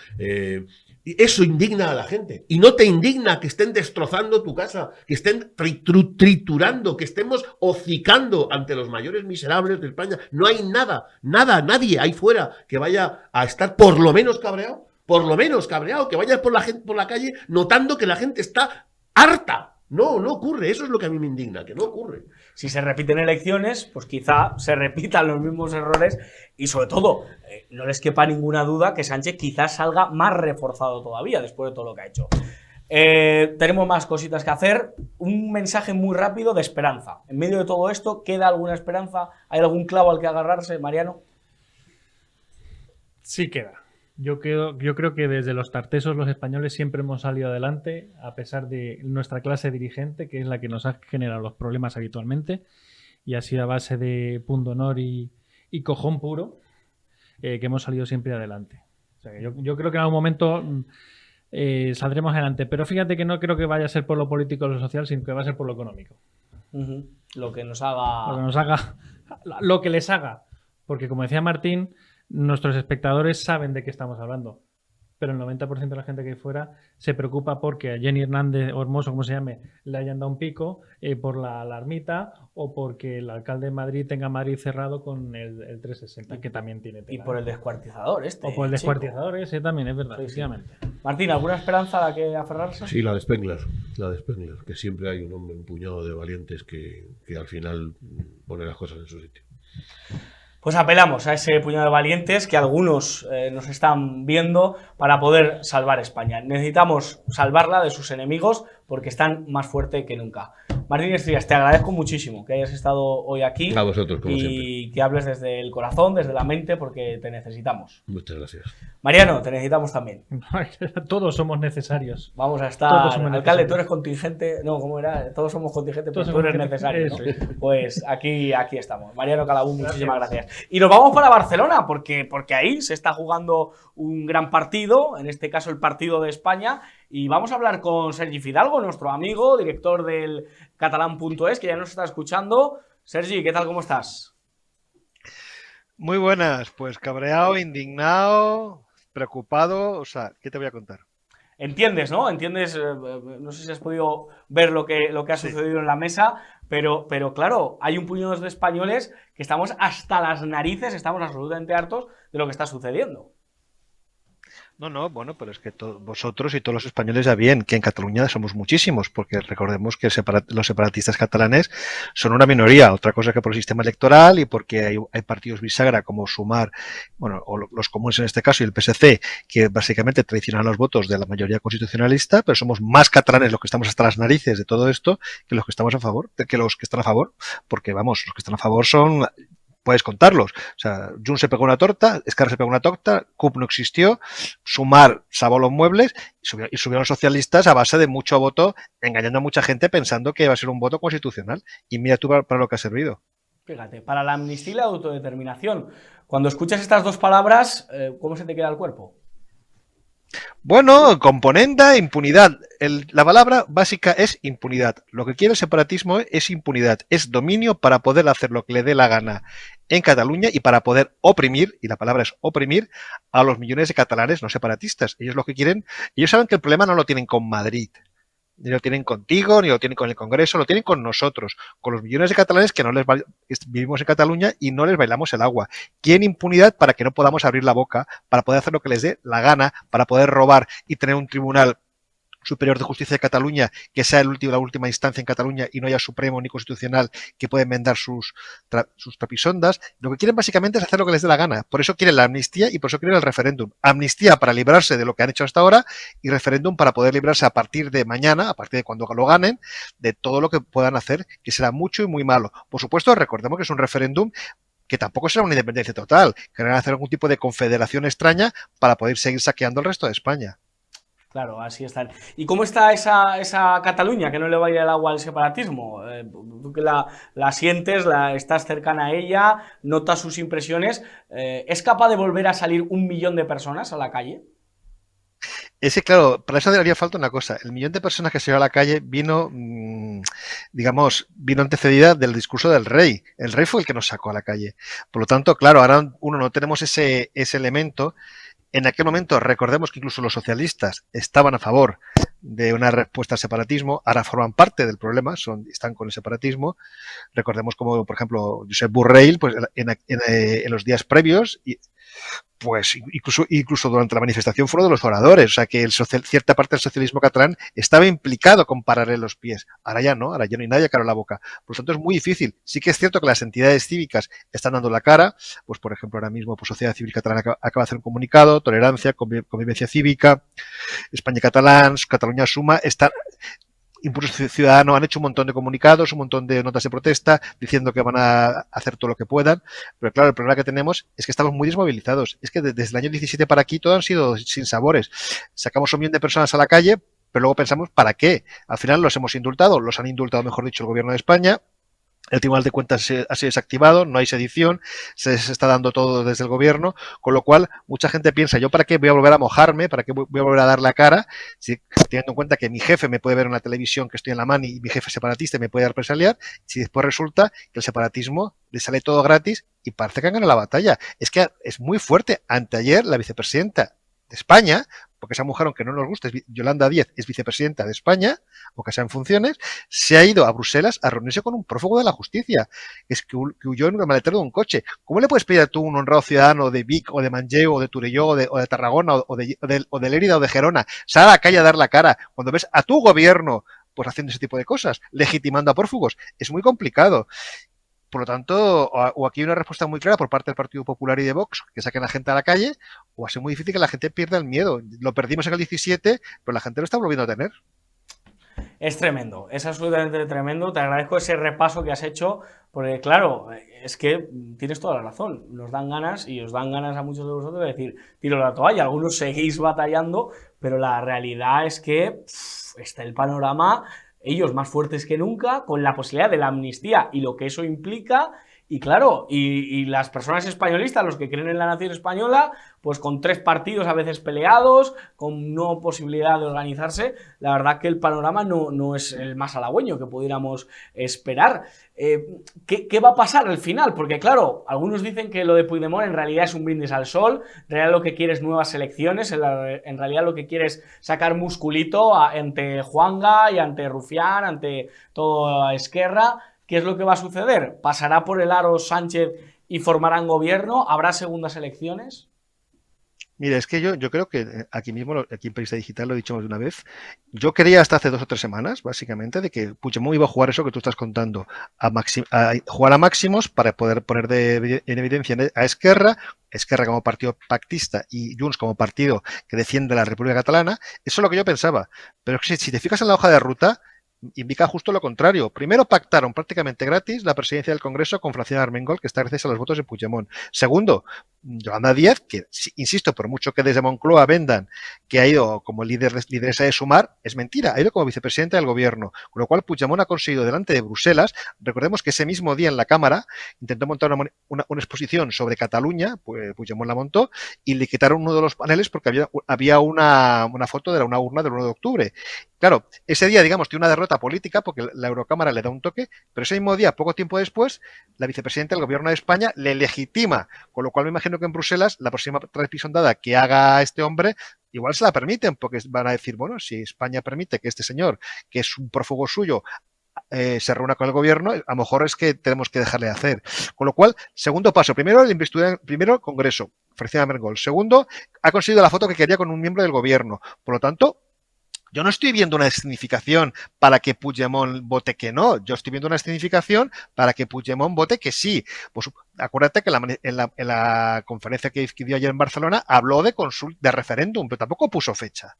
Y eso indigna a la gente. Y no te indigna que estén destrozando tu casa, que estén triturando, que estemos hocicando ante los mayores miserables de España. No hay nadie ahí fuera que vaya a estar por lo menos cabreado, que vaya por la calle notando que la gente está harta. No ocurre. Eso es lo que a mí me indigna, que no ocurre. Si se repiten elecciones, pues quizá se repitan los mismos errores y sobre todo, no les quepa ninguna duda que Sánchez quizás salga más reforzado todavía después de todo lo que ha hecho. Tenemos más cositas que hacer. Un mensaje muy rápido de esperanza. En medio de todo esto, ¿queda alguna esperanza? ¿Hay algún clavo al que agarrarse, Mariano? Sí queda. Yo creo que desde los tartesos los españoles siempre hemos salido adelante, a pesar de nuestra clase dirigente, que es la que nos ha generado los problemas habitualmente, y ha sido a base de pundonor y cojón puro que hemos salido siempre adelante. O sea, yo creo que en algún momento saldremos adelante, pero fíjate que no creo que vaya a ser por lo político o lo social, sino que va a ser por lo económico. Lo que nos haga... Lo que les haga. Porque como decía Martín, nuestros espectadores saben de qué estamos hablando, pero el 90% de la gente que hay fuera se preocupa porque a Jenny Hernández o Hermoso, como se llame, le hayan dado un pico por la alarmita o porque el alcalde de Madrid tenga Madrid cerrado con el 360, que también tiene tela. Y por el descuartizador O por el descuartizador ese también, es verdad, sí, efectivamente. Martín, ¿alguna esperanza a la que aferrarse? Sí, la de Spengler, que siempre hay un puñado de valientes que al final pone las cosas en su sitio. Pues apelamos a ese puñado de valientes que algunos nos están viendo para poder salvar España. Necesitamos salvarla de sus enemigos porque están más fuerte que nunca. Martín Estrías, te agradezco muchísimo que hayas estado hoy aquí. A vosotros, como siempre. Y que hables desde el corazón, desde la mente, porque te necesitamos. Muchas gracias. Mariano, te necesitamos también. Todos somos necesarios. Vamos a estar... Alcalde, tú eres contingente... No, ¿cómo era? Todos somos contingente, pero tú eres necesario, ¿no? Pues aquí estamos. Mariano Calabún, muchísimas gracias. Y nos vamos para Barcelona, porque ahí se está jugando un gran partido, en este caso el partido de España, y vamos a hablar con Sergi Fidalgo, nuestro amigo, director del catalán.es, que ya nos está escuchando. Sergi, ¿qué tal? ¿Cómo estás? Muy buenas, pues cabreado, indignado, preocupado, o sea, ¿qué te voy a contar? Entiendes, ¿no? Entiendes, no sé si has podido ver lo que ha sucedido en la mesa, pero claro, hay un puñado de españoles que estamos hasta las narices, estamos absolutamente hartos de lo que está sucediendo. No, bueno, pero es que vosotros y todos los españoles ya bien que en Cataluña somos muchísimos, porque recordemos que los separatistas catalanes son una minoría, otra cosa que por el sistema electoral y porque hay partidos bisagra como Sumar, bueno, o los comunes en este caso y el PSC, que básicamente traicionan los votos de la mayoría constitucionalista, pero somos más catalanes los que estamos hasta las narices de todo esto que los que estamos a favor, que los que están a favor, porque vamos, los que están a favor son... Puedes contarlos. O sea, Junts se pegó una torta, Esquerra se pegó una torta, CUP no existió, Sumar salvó los muebles y subieron los socialistas a base de mucho voto, engañando a mucha gente pensando que iba a ser un voto constitucional. Y mira tú para lo que ha servido. Fíjate, para la amnistía y la autodeterminación. Cuando escuchas estas dos palabras, ¿cómo se te queda el cuerpo? Bueno, componenda, impunidad. La palabra básica es impunidad. Lo que quiere el separatismo es impunidad, es dominio para poder hacer lo que le dé la gana en Cataluña y para poder oprimir, y la palabra es oprimir, a los millones de catalanes no separatistas. Ellos lo que quieren, ellos saben que el problema no lo tienen con Madrid, ni lo tienen contigo, ni lo tienen con el Congreso, lo tienen con nosotros, con los millones de catalanes que vivimos en Cataluña y no les bailamos el agua. Quieren impunidad para que no podamos abrir la boca, para poder hacer lo que les dé la gana, para poder robar y tener un tribunal superior de justicia de Cataluña que sea la última instancia en Cataluña y no haya supremo ni constitucional que pueda enmendar sus trapisondas. Lo que quieren básicamente es hacer lo que les dé la gana. Por eso quieren la amnistía y por eso quieren el referéndum. Amnistía para librarse de lo que han hecho hasta ahora y referéndum para poder librarse a partir de mañana, a partir de cuando lo ganen, de todo lo que puedan hacer, que será mucho y muy malo. Por supuesto, recordemos que es un referéndum que tampoco será una independencia total, que van a hacer algún tipo de confederación extraña para poder seguir saqueando el resto de España. Claro, así están. ¿Y cómo está esa Cataluña que no le va a ir el agua al separatismo? Tú que la sientes, estás cercana a ella, notas sus impresiones. ¿Es capaz de volver a salir 1 millón de personas a la calle? Es que, claro, para eso haría falta una cosa. El millón de personas que se dio a la calle vino, vino antecedida del discurso del rey. El rey fue el que nos sacó a la calle. Por lo tanto, claro, ahora uno no tenemos ese elemento. En aquel momento, recordemos que incluso los socialistas estaban a favor de una respuesta al separatismo, ahora forman parte del problema, están con el separatismo. Recordemos como, por ejemplo, Josep Borrell, pues en los días previos, pues incluso durante la manifestación fueron de los oradores, o sea que cierta parte del socialismo catalán estaba implicado con pararle los pies. Ahora ya no hay nadie cara a la boca. Por lo tanto es muy difícil. Sí que es cierto que las entidades cívicas están dando la cara, pues por ejemplo ahora mismo pues Sociedad Civil Catalana acaba de hacer un comunicado, tolerancia, convivencia cívica, España Catalán, Cataluña Suma, Impulso Ciudadano han hecho un montón de comunicados, un montón de notas de protesta, diciendo que van a hacer todo lo que puedan, pero claro, el problema que tenemos es que estamos muy desmovilizados. Es que desde el año 17 para aquí todo han sido sin sabores. Sacamos 1 millón de personas a la calle, pero luego pensamos, ¿para qué? Al final los hemos indultado, los han indultado, mejor dicho, el gobierno de España. El Tribunal de Cuentas ha sido desactivado, no hay sedición, se está dando todo desde el gobierno, con lo cual mucha gente piensa, ¿yo para qué voy a volver a mojarme? ¿Para qué voy a volver a dar la cara? Si, teniendo en cuenta que mi jefe me puede ver en la televisión que estoy en la mano y mi jefe es separatista y me puede represaliar, si después resulta que el separatismo le sale todo gratis y parece que han ganado la batalla. Es que es muy fuerte. Anteayer la vicepresidenta de España, porque esa mujer, aunque no nos guste, Yolanda Díaz es vicepresidenta de España, aunque sea en funciones, se ha ido a Bruselas a reunirse con un prófugo de la justicia, que huyó en el maletero de un coche. ¿Cómo le puedes pedir a tú, un honrado ciudadano de Vic, o de Manlleu, o de Torelló, o de Tarragona, o de Lérida, o de Gerona, sal a la calle a dar la cara cuando ves a tu gobierno pues haciendo ese tipo de cosas, legitimando a prófugos? Es muy complicado. Por lo tanto, o aquí hay una respuesta muy clara por parte del Partido Popular y de Vox, que saquen a la gente a la calle, o va a ser muy difícil que la gente pierda el miedo. Lo perdimos en el 17, pero la gente lo está volviendo a tener. Es tremendo, es absolutamente tremendo. Te agradezco ese repaso que has hecho, porque claro, es que tienes toda la razón. Nos dan ganas, y os dan ganas a muchos de vosotros, de decir, tiro la toalla. Algunos seguís batallando, pero la realidad es que está el panorama, ellos más fuertes que nunca, con la posibilidad de la amnistía y lo que eso implica. Y claro, y las personas españolistas, los que creen en la nación española, pues con 3 partidos a veces peleados, con no posibilidad de organizarse, la verdad que el panorama no es el más halagüeño que pudiéramos esperar. ¿Qué va a pasar al final? Porque claro, algunos dicen que lo de Puigdemont en realidad es un brindis al sol, en realidad lo que quiere es nuevas elecciones, en realidad lo que quiere es sacar musculito ante Juanga y ante Rufián, ante toda Esquerra. ¿Qué es lo que va a suceder? ¿Pasará por el aro Sánchez y formarán gobierno? ¿Habrá segundas elecciones? Mira, es que yo creo que aquí mismo, aquí en Periodista Digital, lo he dicho más de una vez, yo creía hasta hace 2 o 3 semanas, básicamente, de que Puigdemont iba a jugar eso que tú estás contando, a jugar a máximos para poder poner en evidencia a Esquerra como partido pactista y Junts como partido que defiende la República Catalana. Eso es lo que yo pensaba. Pero si te fijas en la hoja de ruta, indica justo lo contrario. Primero, pactaron prácticamente gratis la presidencia del Congreso con Francina Armengol, que está gracias a los votos de Puigdemont. Segundo, Díaz, que, insisto, por mucho que desde Moncloa vendan que ha ido como lideresa de Sumar, es mentira, ha ido como vicepresidenta del gobierno, con lo cual Puigdemont ha conseguido delante de Bruselas. Recordemos que ese mismo día en la Cámara intentó montar una exposición sobre Cataluña, pues Puigdemont la montó, y le quitaron uno de los paneles porque había una foto de una urna del 1 de octubre. Claro, ese día, digamos, tiene una derrota política porque la Eurocámara le da un toque, pero ese mismo día, poco tiempo después, la vicepresidenta del gobierno de España le legitima, con lo cual me imagino que en Bruselas la próxima transpisondada que haga este hombre igual se la permiten, porque van a decir, bueno, si España permite que este señor, que es un prófugo suyo, se reúna con el gobierno, a lo mejor es que tenemos que dejarle hacer. Con lo cual, segundo paso, primero el Congreso, Francina Armengol. Segundo, ha conseguido la foto que quería con un miembro del gobierno. Por lo tanto, yo no estoy viendo una significación para que Puigdemont vote que no. Yo estoy viendo una significación para que Puigdemont vote que sí. Pues acuérdate que en la conferencia que dio ayer en Barcelona habló de referéndum, pero tampoco puso fecha.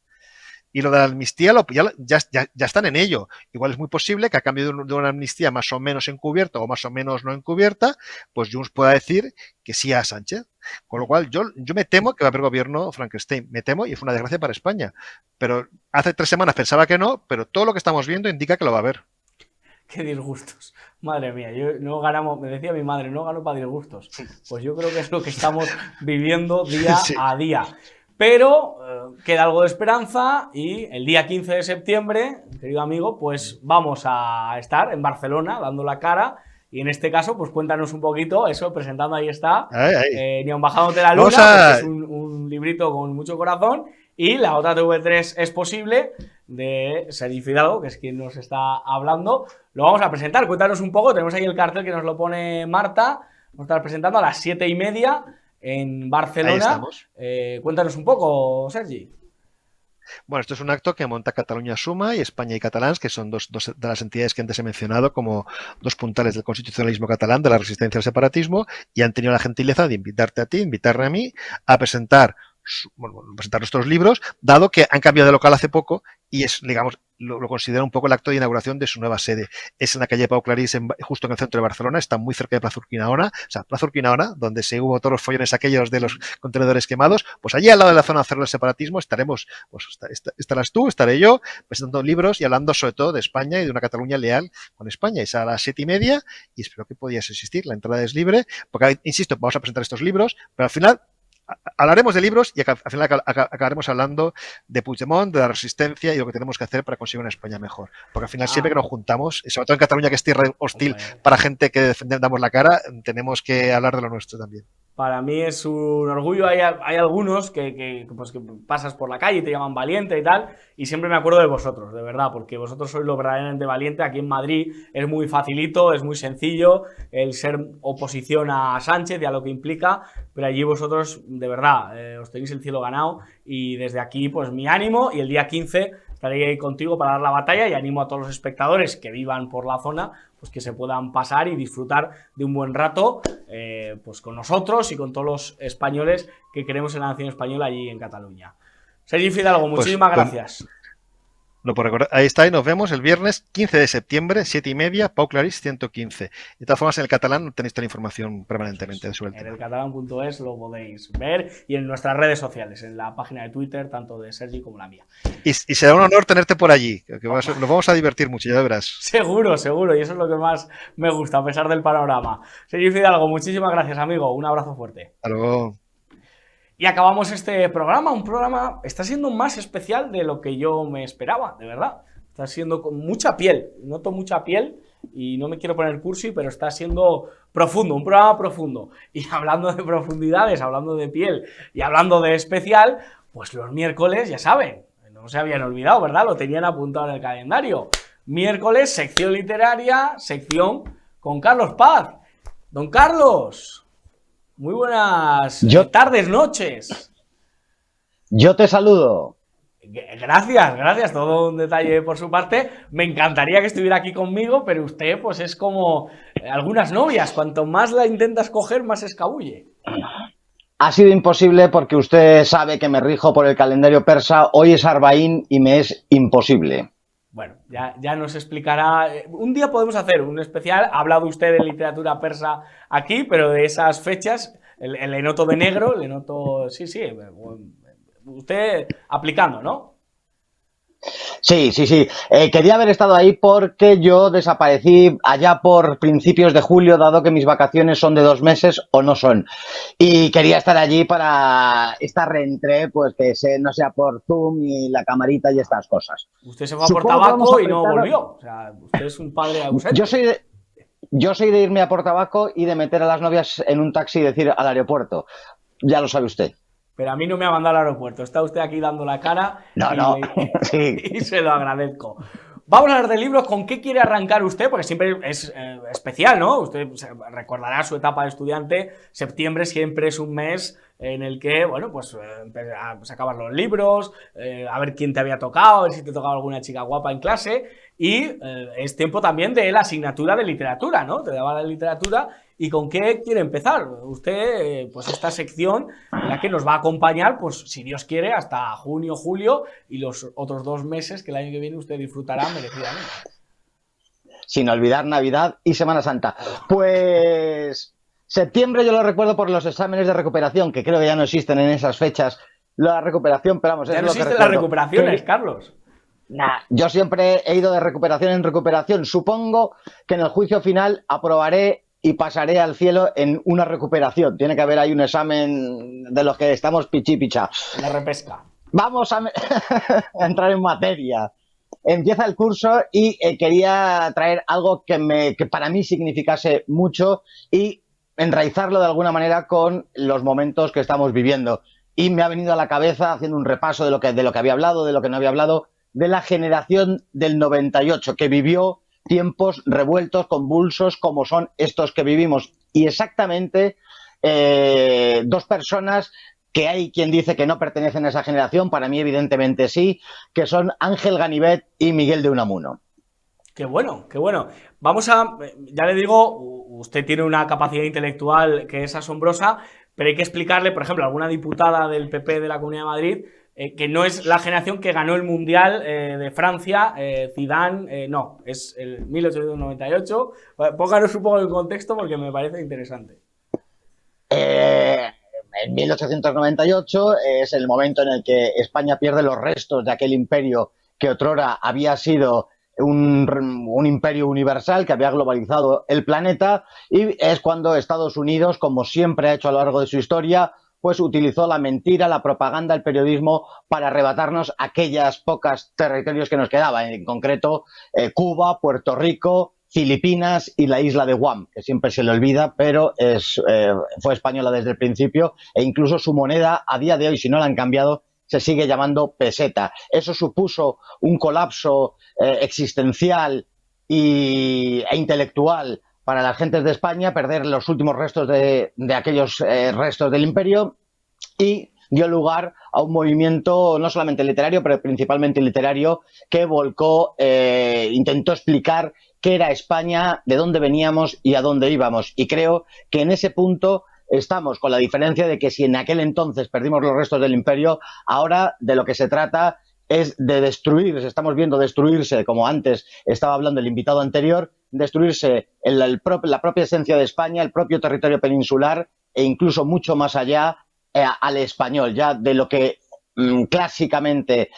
Y lo de la amnistía ya están en ello. Igual es muy posible que a cambio de una amnistía más o menos encubierta o más o menos no encubierta, pues Junts pueda decir que sí a Sánchez. Con lo cual yo me temo que va a haber gobierno Frankenstein. Me temo y es una desgracia para España. Pero hace 3 semanas pensaba que no, pero todo lo que estamos viendo indica que lo va a haber. Qué disgustos. Madre mía, no ganamos, me decía mi madre, no gano para disgustos. Pues yo creo que es lo que estamos viviendo día a día. pero queda algo de esperanza y el día 15 de septiembre, querido amigo, pues vamos a estar en Barcelona dando la cara. Y en este caso, pues cuéntanos un poquito eso, presentando, ahí está, Ni aun bajándote la luna, que es un librito con mucho corazón, y la otra TV3 es posible, de Sergi Fidalgo, que es quien nos está hablando. Lo vamos a presentar, cuéntanos un poco, tenemos ahí el cartel que nos lo pone Marta, vamos a estar presentando a las 7:30 en Barcelona. Ahí estamos. Cuéntanos un poco, Sergi. Bueno, esto es un acto que monta Catalunya Suma y España y Catalans, que son dos de las entidades que antes he mencionado como dos puntales del constitucionalismo catalán, de la resistencia al separatismo, y han tenido la gentileza de invitarte a ti, invitarme a mí, a presentar nuestros libros, dado que han cambiado de local hace poco y es, digamos, lo considero un poco el acto de inauguración de su nueva sede. Es en la calle Pau Clarís, justo en el centro de Barcelona, está muy cerca de Plaza Urquinaona, Plaza Urquinaona, donde se hubo todos los follones aquellos de los contenedores quemados, pues allí al lado de la zona cero del separatismo estaremos, pues estarás tú, estaré yo, presentando libros y hablando sobre todo de España y de una Cataluña leal con España. Es a las 7:30 y espero que podías asistir, la entrada es libre, porque, insisto, vamos a presentar estos libros, pero al final hablaremos de libros y al final acabaremos hablando de Puigdemont, de la resistencia y de lo que tenemos que hacer para conseguir una España mejor. Porque al final siempre que nos juntamos, y sobre todo en Cataluña, que es tierra hostil para gente que defendamos la cara, tenemos que hablar de lo nuestro también. Para mí es un orgullo. Hay algunos que pasas por la calle y te llaman valiente y tal, y siempre me acuerdo de vosotros, de verdad, porque vosotros sois lo verdaderamente valiente. Aquí en Madrid es muy facilito, es muy sencillo el ser oposición a Sánchez y a lo que implica, pero allí vosotros, de verdad, os tenéis el cielo ganado, y desde aquí, pues mi ánimo, y el día 15 estaré ahí contigo para dar la batalla, y animo a todos los espectadores que vivan por la zona, pues que se puedan pasar y disfrutar de un buen rato, pues con nosotros y con todos los españoles que queremos en la nación española allí en Cataluña. Sergi Fidalgo, muchísimas gracias. No por recordar, ahí está, y nos vemos el viernes 15 de septiembre, 7:30, Pau Clarís 115. De todas formas, en el catalán tenéis toda la información permanentemente sobre el tema. En elcatalán.es lo podéis ver, y en nuestras redes sociales, en la página de Twitter, tanto de Sergi como la mía. Y será un honor tenerte por allí, que nos vamos a divertir mucho, ya verás. Seguro, seguro, y eso es lo que más me gusta, a pesar del panorama. Sergi Fidalgo, muchísimas gracias, amigo, un abrazo fuerte. Hasta luego. Y acabamos este programa, un programa, está siendo más especial de lo que yo me esperaba, de verdad. Está siendo con mucha piel, noto mucha piel, y no me quiero poner cursi, pero está siendo profundo, un programa profundo. Y hablando de profundidades, hablando de piel y hablando de especial, pues los miércoles, ya saben, no se habían olvidado, ¿verdad? Lo tenían apuntado en el calendario. Miércoles, sección literaria, sección con Carlos Paz. Don Carlos, muy buenas tardes, noches. Yo te saludo. Gracias, todo un detalle por su parte. Me encantaría que estuviera aquí conmigo, pero usted pues es como algunas novias, cuanto más la intentas coger, más escabulle. Ha sido imposible porque usted sabe que me rijo por el calendario persa. Hoy es Arbaín y me es imposible. Bueno, ya nos explicará. Un día podemos hacer un especial. Ha hablado usted de literatura persa aquí, pero de esas fechas, el enoto de negro, el enoto. Sí, usted aplicando, ¿no? Sí. Quería haber estado ahí porque yo desaparecí allá por principios de julio, dado que mis vacaciones son de 2 meses o no son. Y quería estar allí para esta reentré, pues que no sea por Zoom y la camarita y estas cosas. Usted se fue a por tabaco y no volvió. O sea, usted es un padre ausente. Yo soy de irme a por tabaco y de meter a las novias en un taxi y decir al aeropuerto. Ya lo sabe usted. Pero a mí no me ha mandado al aeropuerto. Está usted aquí dando la cara. No. Sí. Y se lo agradezco. Vamos a hablar de libros. ¿Con qué quiere arrancar usted? Porque siempre es especial, ¿no? Usted recordará su etapa de estudiante. Septiembre siempre es un mes en el que, bueno, pues sacabas los libros, a ver quién te había tocado, a ver si te tocaba alguna chica guapa en clase. Y es tiempo también de la asignatura de literatura, ¿no? Te daba la literatura. ¿Y con qué quiere empezar? Usted, pues esta sección en la que nos va a acompañar, pues si Dios quiere, hasta junio, julio y los otros 2 meses que el año que viene usted disfrutará merecidamente. Sin olvidar Navidad y Semana Santa. Pues septiembre yo lo recuerdo por los exámenes de recuperación, que creo que ya no existen en esas fechas. La recuperación, pero vamos, ya es no lo que existen recuerdo. las recuperaciones, Carlos. Nah, yo siempre he ido de recuperación en recuperación. Supongo que en el juicio final aprobaré y pasaré al cielo en una recuperación. Tiene que haber ahí un examen de los que estamos pichá. La repesca. Vamos a entrar en materia. Empieza el curso y quería traer algo que para mí significase mucho y enraizarlo de alguna manera con los momentos que estamos viviendo. Y me ha venido a la cabeza, haciendo un repaso de lo que había hablado, de lo que no había hablado, de la generación del 98, que vivió tiempos revueltos, convulsos, como son estos que vivimos. Y exactamente dos personas que hay quien dice que no pertenecen a esa generación, para mí evidentemente sí, que son Ángel Ganivet y Miguel de Unamuno. Qué bueno, qué bueno. Vamos a, ya le digo, usted tiene una capacidad intelectual que es asombrosa, pero hay que explicarle, por ejemplo, a alguna diputada del PP de la Comunidad de Madrid, que no es la generación que ganó el Mundial de Francia, Zidane, no, es el 1898. Pónganos un poco en contexto porque me parece interesante. En 1898 es el momento en el que España pierde los restos de aquel imperio que otrora había sido un imperio universal que había globalizado el planeta, y es cuando Estados Unidos, como siempre ha hecho a lo largo de su historia, pues utilizó la mentira, la propaganda, el periodismo para arrebatarnos aquellas pocas territorios que nos quedaban, en concreto Cuba, Puerto Rico, Filipinas y la isla de Guam, que siempre se le olvida, pero fue española desde el principio, e incluso su moneda a día de hoy, si no la han cambiado, se sigue llamando peseta. Eso supuso un colapso existencial e intelectual para las gentes de España, perder los últimos restos de aquellos restos del imperio, y dio lugar a un movimiento no solamente literario, pero principalmente literario, que volcó, intentó explicar qué era España, de dónde veníamos y a dónde íbamos. Y creo que en ese punto estamos, con la diferencia de que si en aquel entonces perdimos los restos del imperio, ahora de lo que se trata es de destruirse. Estamos viendo destruirse, como antes estaba hablando el invitado anterior, destruirse la propia esencia de España, el propio territorio peninsular, e incluso mucho más allá, al español. Ya de lo que clásicamente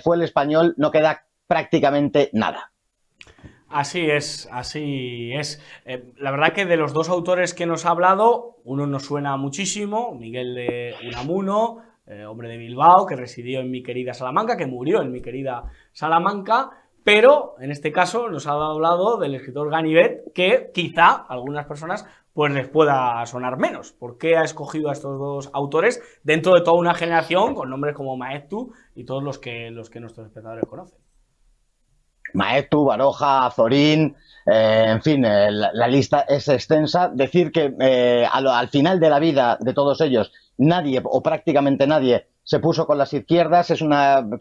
fue el español no queda prácticamente nada. Así es, así es. La verdad que de los dos autores que nos ha hablado, uno nos suena muchísimo, Miguel de Unamuno, hombre de Bilbao, que residió en mi querida Salamanca, que murió en mi querida Salamanca, pero en este caso nos ha hablado del escritor Ganivet, que quizá a algunas personas pues les pueda sonar menos. ¿Por qué ha escogido a estos dos autores dentro de toda una generación con nombres como Maeztu y todos los que nuestros espectadores conocen? Maeztu, Baroja, Azorín, en fin, la lista es extensa. Decir que al final de la vida de todos ellos, nadie o prácticamente nadie se puso con las izquierdas,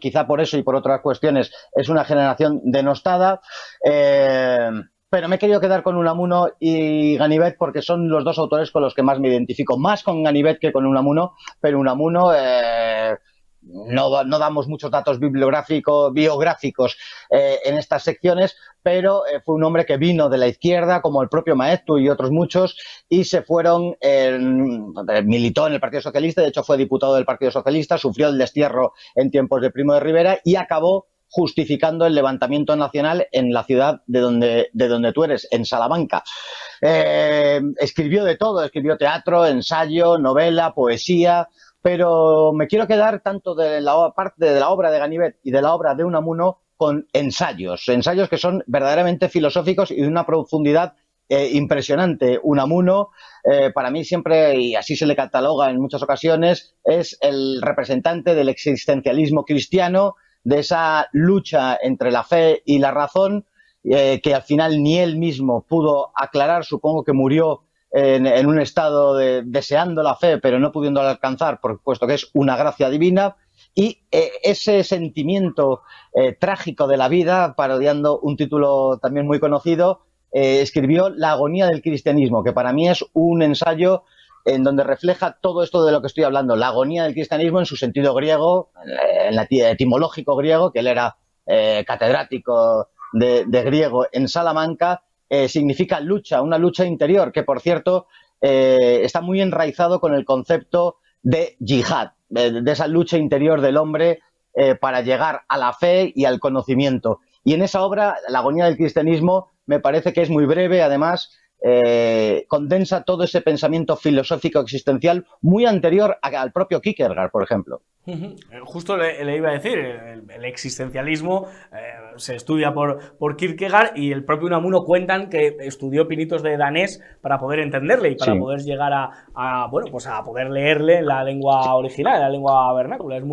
quizá por eso y por otras cuestiones, es una generación denostada. Pero me he querido quedar con Unamuno y Ganivet porque son los dos autores con los que más me identifico, más con Ganivet que con Unamuno, pero Unamuno no damos muchos datos biográficos en estas secciones, pero fue un hombre que vino de la izquierda, como el propio Maeztu y otros muchos, y se fueron, militó en el Partido Socialista, de hecho fue diputado del Partido Socialista, sufrió el destierro en tiempos de Primo de Rivera y acabó justificando el levantamiento nacional en la ciudad de donde tú eres, en Salamanca. Escribió de todo, escribió teatro, ensayo, novela, poesía, pero me quiero quedar tanto de la parte de la obra de Ganivet y de la obra de Unamuno con ensayos que son verdaderamente filosóficos y de una profundidad impresionante. Unamuno, para mí siempre, y así se le cataloga en muchas ocasiones, es el representante del existencialismo cristiano, de esa lucha entre la fe y la razón, que al final ni él mismo pudo aclarar. Supongo que murió en un estado deseando la fe, pero no pudiéndola alcanzar, puesto que es una gracia divina. Y ese sentimiento trágico de la vida, parodiando un título también muy conocido, escribió La agonía del cristianismo, que para mí es un ensayo en donde refleja todo esto de lo que estoy hablando, la agonía del cristianismo en su sentido griego, en el etimológico griego, que él era catedrático de griego en Salamanca. Significa lucha, una lucha interior, que por cierto está muy enraizado con el concepto de yihad, de esa lucha interior del hombre para llegar a la fe y al conocimiento. Y en esa obra, La agonía del cristianismo, me parece que es muy breve, además, condensa todo ese pensamiento filosófico existencial muy anterior al propio Kierkegaard, por ejemplo. Justo le iba a decir, el existencialismo se estudia por Kierkegaard, y el propio Unamuno cuentan que estudió pinitos de danés para poder entenderle y para poder llegar a poder leerle en la lengua original, en la lengua vernácula. Es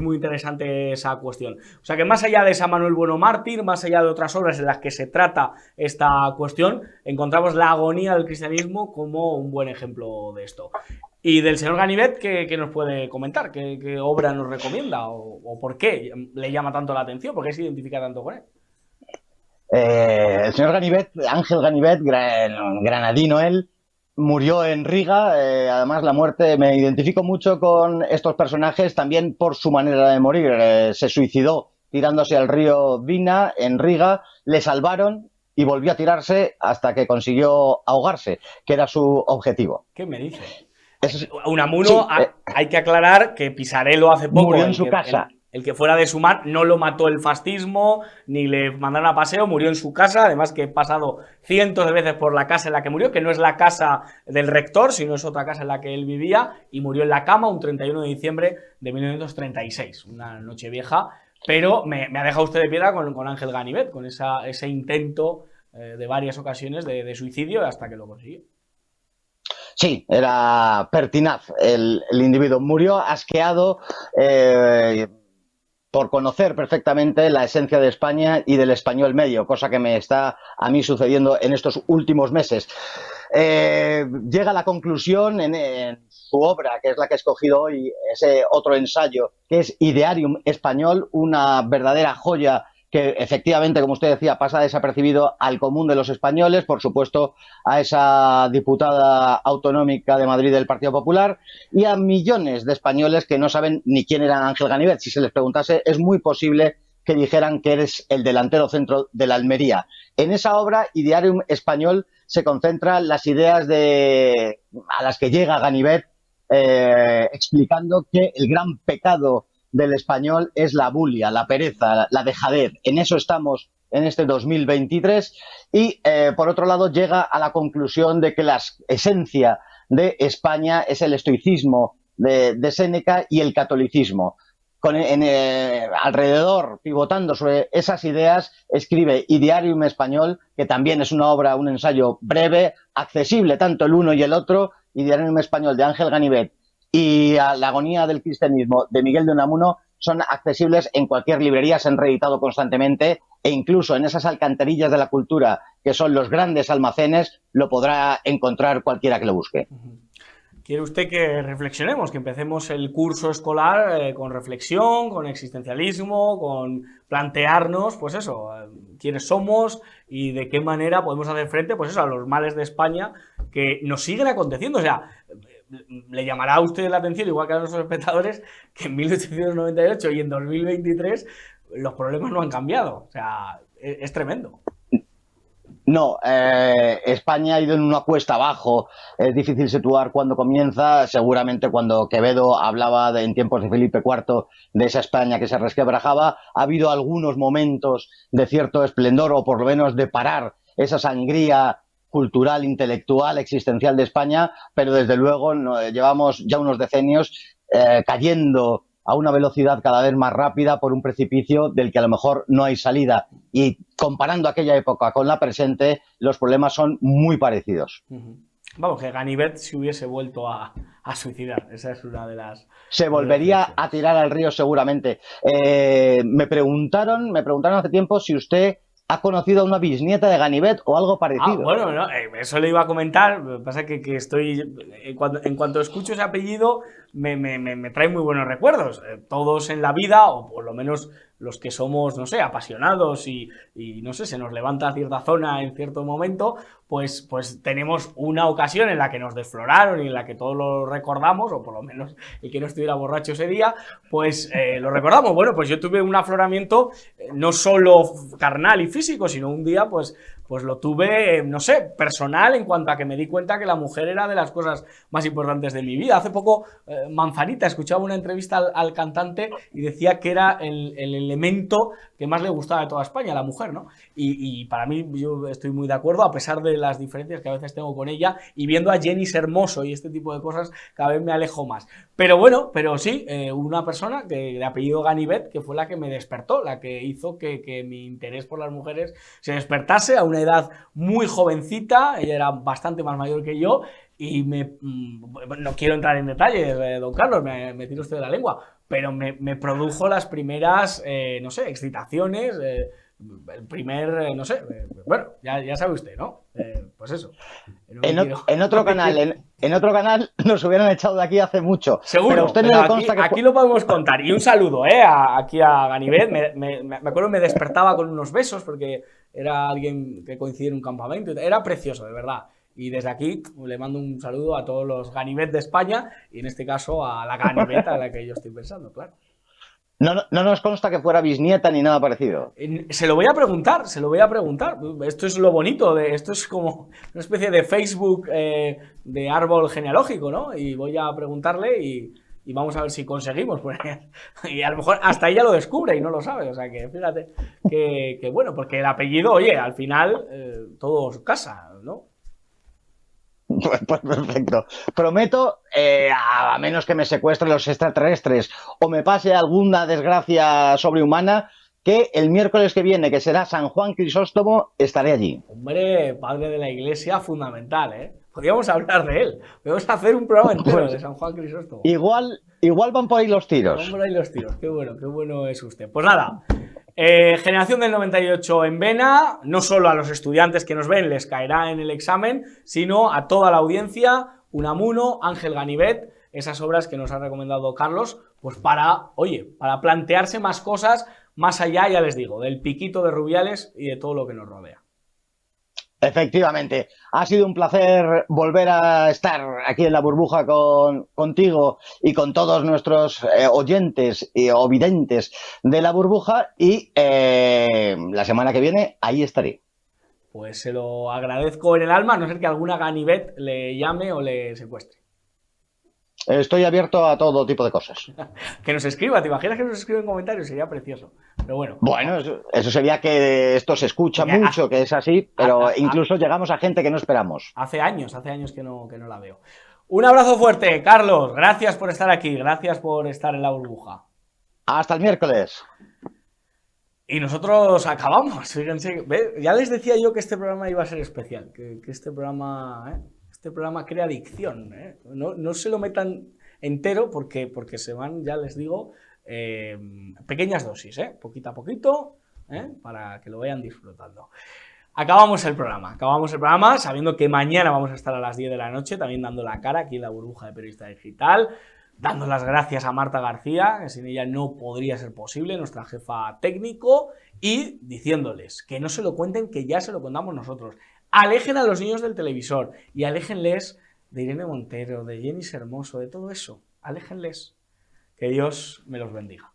muy interesante esa cuestión. O sea que más allá de San Manuel Bueno Mártir, más allá de otras obras en las que se trata esta cuestión, encontramos la agonía del cristianismo como un buen ejemplo de esto. Y del señor Ganivet, ¿qué nos puede comentar? ¿Qué obra nos recomienda? ¿O por qué le llama tanto la atención? ¿Por qué se identifica tanto con él? El señor Ganivet, Ángel Ganivet, granadino él, murió en Riga. Además, la muerte, me identifico mucho con estos personajes también por su manera de morir. Se suicidó tirándose al río Vina en Riga, le salvaron y volvió a tirarse hasta que consiguió ahogarse, que era su objetivo. ¿Qué me dice? Unamuno, hay que aclarar que Pisarello hace poco murió en su casa. El que fuera de Sumar no lo mató el fascismo, ni le mandaron a paseo, murió en su casa. Además que he pasado cientos de veces por la casa en la que murió, que no es la casa del rector, sino es otra casa en la que él vivía, y murió en la cama un 31 de diciembre de 1936, una noche vieja. Pero me ha dejado usted de piedra con Ángel Ganivet, con ese intento de varias ocasiones de suicidio hasta que lo consiguió. Sí, era pertinaz el individuo. Murió asqueado por conocer perfectamente la esencia de España y del español medio, cosa que me está a mí sucediendo en estos últimos meses. Llega a la conclusión en su obra, que es la que he escogido hoy, ese otro ensayo, que es Idearium Español, una verdadera joya que efectivamente, como usted decía, pasa desapercibido al común de los españoles, por supuesto a esa diputada autonómica de Madrid del Partido Popular y a millones de españoles que no saben ni quién era Ángel Ganivet. Si se les preguntase, es muy posible que dijeran que eres el delantero centro de la Almería. En esa obra, Idearium Español, se concentran las ideas a las que llega Ganivet, explicando que el gran pecado del español es la bulia, la pereza, la dejadez. En eso estamos en este 2023 y, por otro lado, llega a la conclusión de que la esencia de España es el estoicismo de Séneca y el catolicismo. Alrededor, pivotando sobre esas ideas, escribe Idearium Español, que también es una obra, un ensayo breve, accesible tanto el uno y el otro. Idearium Español de Ángel Ganivet y a La agonía del cristianismo de Miguel de Unamuno son accesibles en cualquier librería, se han reeditado constantemente e incluso en esas alcantarillas de la cultura que son los grandes almacenes lo podrá encontrar cualquiera que lo busque. ¿Quiere usted que reflexionemos, que empecemos el curso escolar con reflexión, con existencialismo, con plantearnos, pues eso, quiénes somos y de qué manera podemos hacer frente, pues eso, a los males de España que nos siguen aconteciendo? O sea, le llamará a usted la atención, igual que a nuestros espectadores, que en 1898 y en 2023 los problemas no han cambiado. O sea, es tremendo. No, España ha ido en una cuesta abajo. Es difícil situar cuándo comienza. Seguramente cuando Quevedo hablaba en tiempos de Felipe IV de esa España que se resquebrajaba, ha habido algunos momentos de cierto esplendor o por lo menos de parar esa sangría cultural, intelectual, existencial de España, pero desde luego llevamos ya unos decenios cayendo a una velocidad cada vez más rápida por un precipicio del que a lo mejor no hay salida. Y comparando aquella época con la presente, los problemas son muy parecidos. Vamos, que Ganivet se hubiese vuelto a suicidar. Esa es una de las... Se volvería a tirar al río seguramente. Me preguntaron hace tiempo si usted ha conocido a una bisnieta de Ganivet o algo parecido. Bueno, no, eso le iba a comentar. Lo que pasa es que estoy... En cuanto escucho ese apellido, me trae muy buenos recuerdos. Todos en la vida, o por lo menos los que somos, no sé, apasionados y no sé, se nos levanta cierta zona en cierto momento, pues tenemos una ocasión en la que nos desfloraron y en la que todos lo recordamos, o por lo menos el que no estuviera borracho ese día, pues lo recordamos. Bueno, pues yo tuve un afloramiento no solo carnal y físico, sino un día, pues pues lo tuve, no sé, personal en cuanto a que me di cuenta que la mujer era de las cosas más importantes de mi vida. Hace poco, Manzanita, escuchaba una entrevista al cantante y decía que era el elemento que más le gustaba de toda España, la mujer, ¿no? Y para mí, yo estoy muy de acuerdo, a pesar de las diferencias que a veces tengo con ella, y viendo a Jenny Hermoso y este tipo de cosas, cada vez me alejo más. Pero bueno, pero sí, una persona de apellido Ganivet, que fue la que me despertó, la que hizo que mi interés por las mujeres se despertase a una edad muy jovencita. Ella era bastante más mayor que yo y no quiero entrar en detalles, don Carlos, me tiro usted de la lengua, pero me produjo las primeras, no sé, excitaciones, el primer, no sé, bueno, ya sabe usted, ¿no? Pues eso. En otro canal nos hubieran echado de aquí hace mucho. Seguro, pero a usted no le consta aquí lo podemos contar. Y un saludo, aquí a Ganivet. Me acuerdo, me despertaba con unos besos porque era alguien que coincidía en un campamento. Era precioso, de verdad. Y desde aquí le mando un saludo a todos los Ganivet de España y en este caso a la Ganivet a la que yo estoy pensando, claro. No nos consta que fuera bisnieta ni nada parecido. Se lo voy a preguntar. Esto es lo bonito, esto es como una especie de Facebook de árbol genealógico, ¿no? Y voy a preguntarle y vamos a ver si conseguimos. Y a lo mejor hasta ella lo descubre y no lo sabe. O sea que fíjate que bueno, porque el apellido, oye, al final todo casa, ¿no? Pues perfecto. Prometo, a menos que me secuestren los extraterrestres o me pase alguna desgracia sobrehumana, que el miércoles que viene, que será San Juan Crisóstomo, estaré allí. Hombre, padre de la Iglesia, fundamental, ¿eh? Podríamos hablar de él. Podemos hacer un programa entero de San Juan Crisóstomo. Igual van por ahí los tiros. Van por ahí los tiros. Qué bueno es usted. Pues nada. Generación del 98 en vena, no solo a los estudiantes que nos ven les caerá en el examen, sino a toda la audiencia, Unamuno, Ángel Ganivet, esas obras que nos ha recomendado Carlos, pues para plantearse más cosas más allá, ya les digo, del piquito de Rubiales y de todo lo que nos rodea. Efectivamente, ha sido un placer volver a estar aquí en la burbuja contigo y con todos nuestros oyentes o videntes de la burbuja y la semana que viene ahí estaré. Pues se lo agradezco en el alma, a no ser que alguna Ganivet le llame o le secuestre. Estoy abierto a todo tipo de cosas. Que nos escriba, ¿te imaginas que nos escriba en comentarios? Sería precioso. Pero bueno. Bueno, eso sería que esto se escucha mucho, que es así, pero incluso llegamos a gente que no esperamos. Hace años que no la veo. Un abrazo fuerte, Carlos. Gracias por estar aquí, gracias por estar en la burbuja. Hasta el miércoles. Y nosotros acabamos, fíjense. Ya les decía yo que este programa iba a ser especial, que este programa crea adicción, ¿eh? No se lo metan entero porque se van, ya les digo, pequeñas dosis, poquito a poquito, para que lo vayan disfrutando. Acabamos el programa sabiendo que mañana vamos a estar a las 10 de la noche, también dando la cara aquí en la burbuja de Periodista Digital, dando las gracias a Marta García, que sin ella no podría ser posible, nuestra jefa técnico, y diciéndoles que no se lo cuenten, que ya se lo contamos nosotros. Alejen a los niños del televisor y aléjenles de Irene Montero, de Jenny Hermoso, de todo eso. Aléjenles. Que Dios me los bendiga.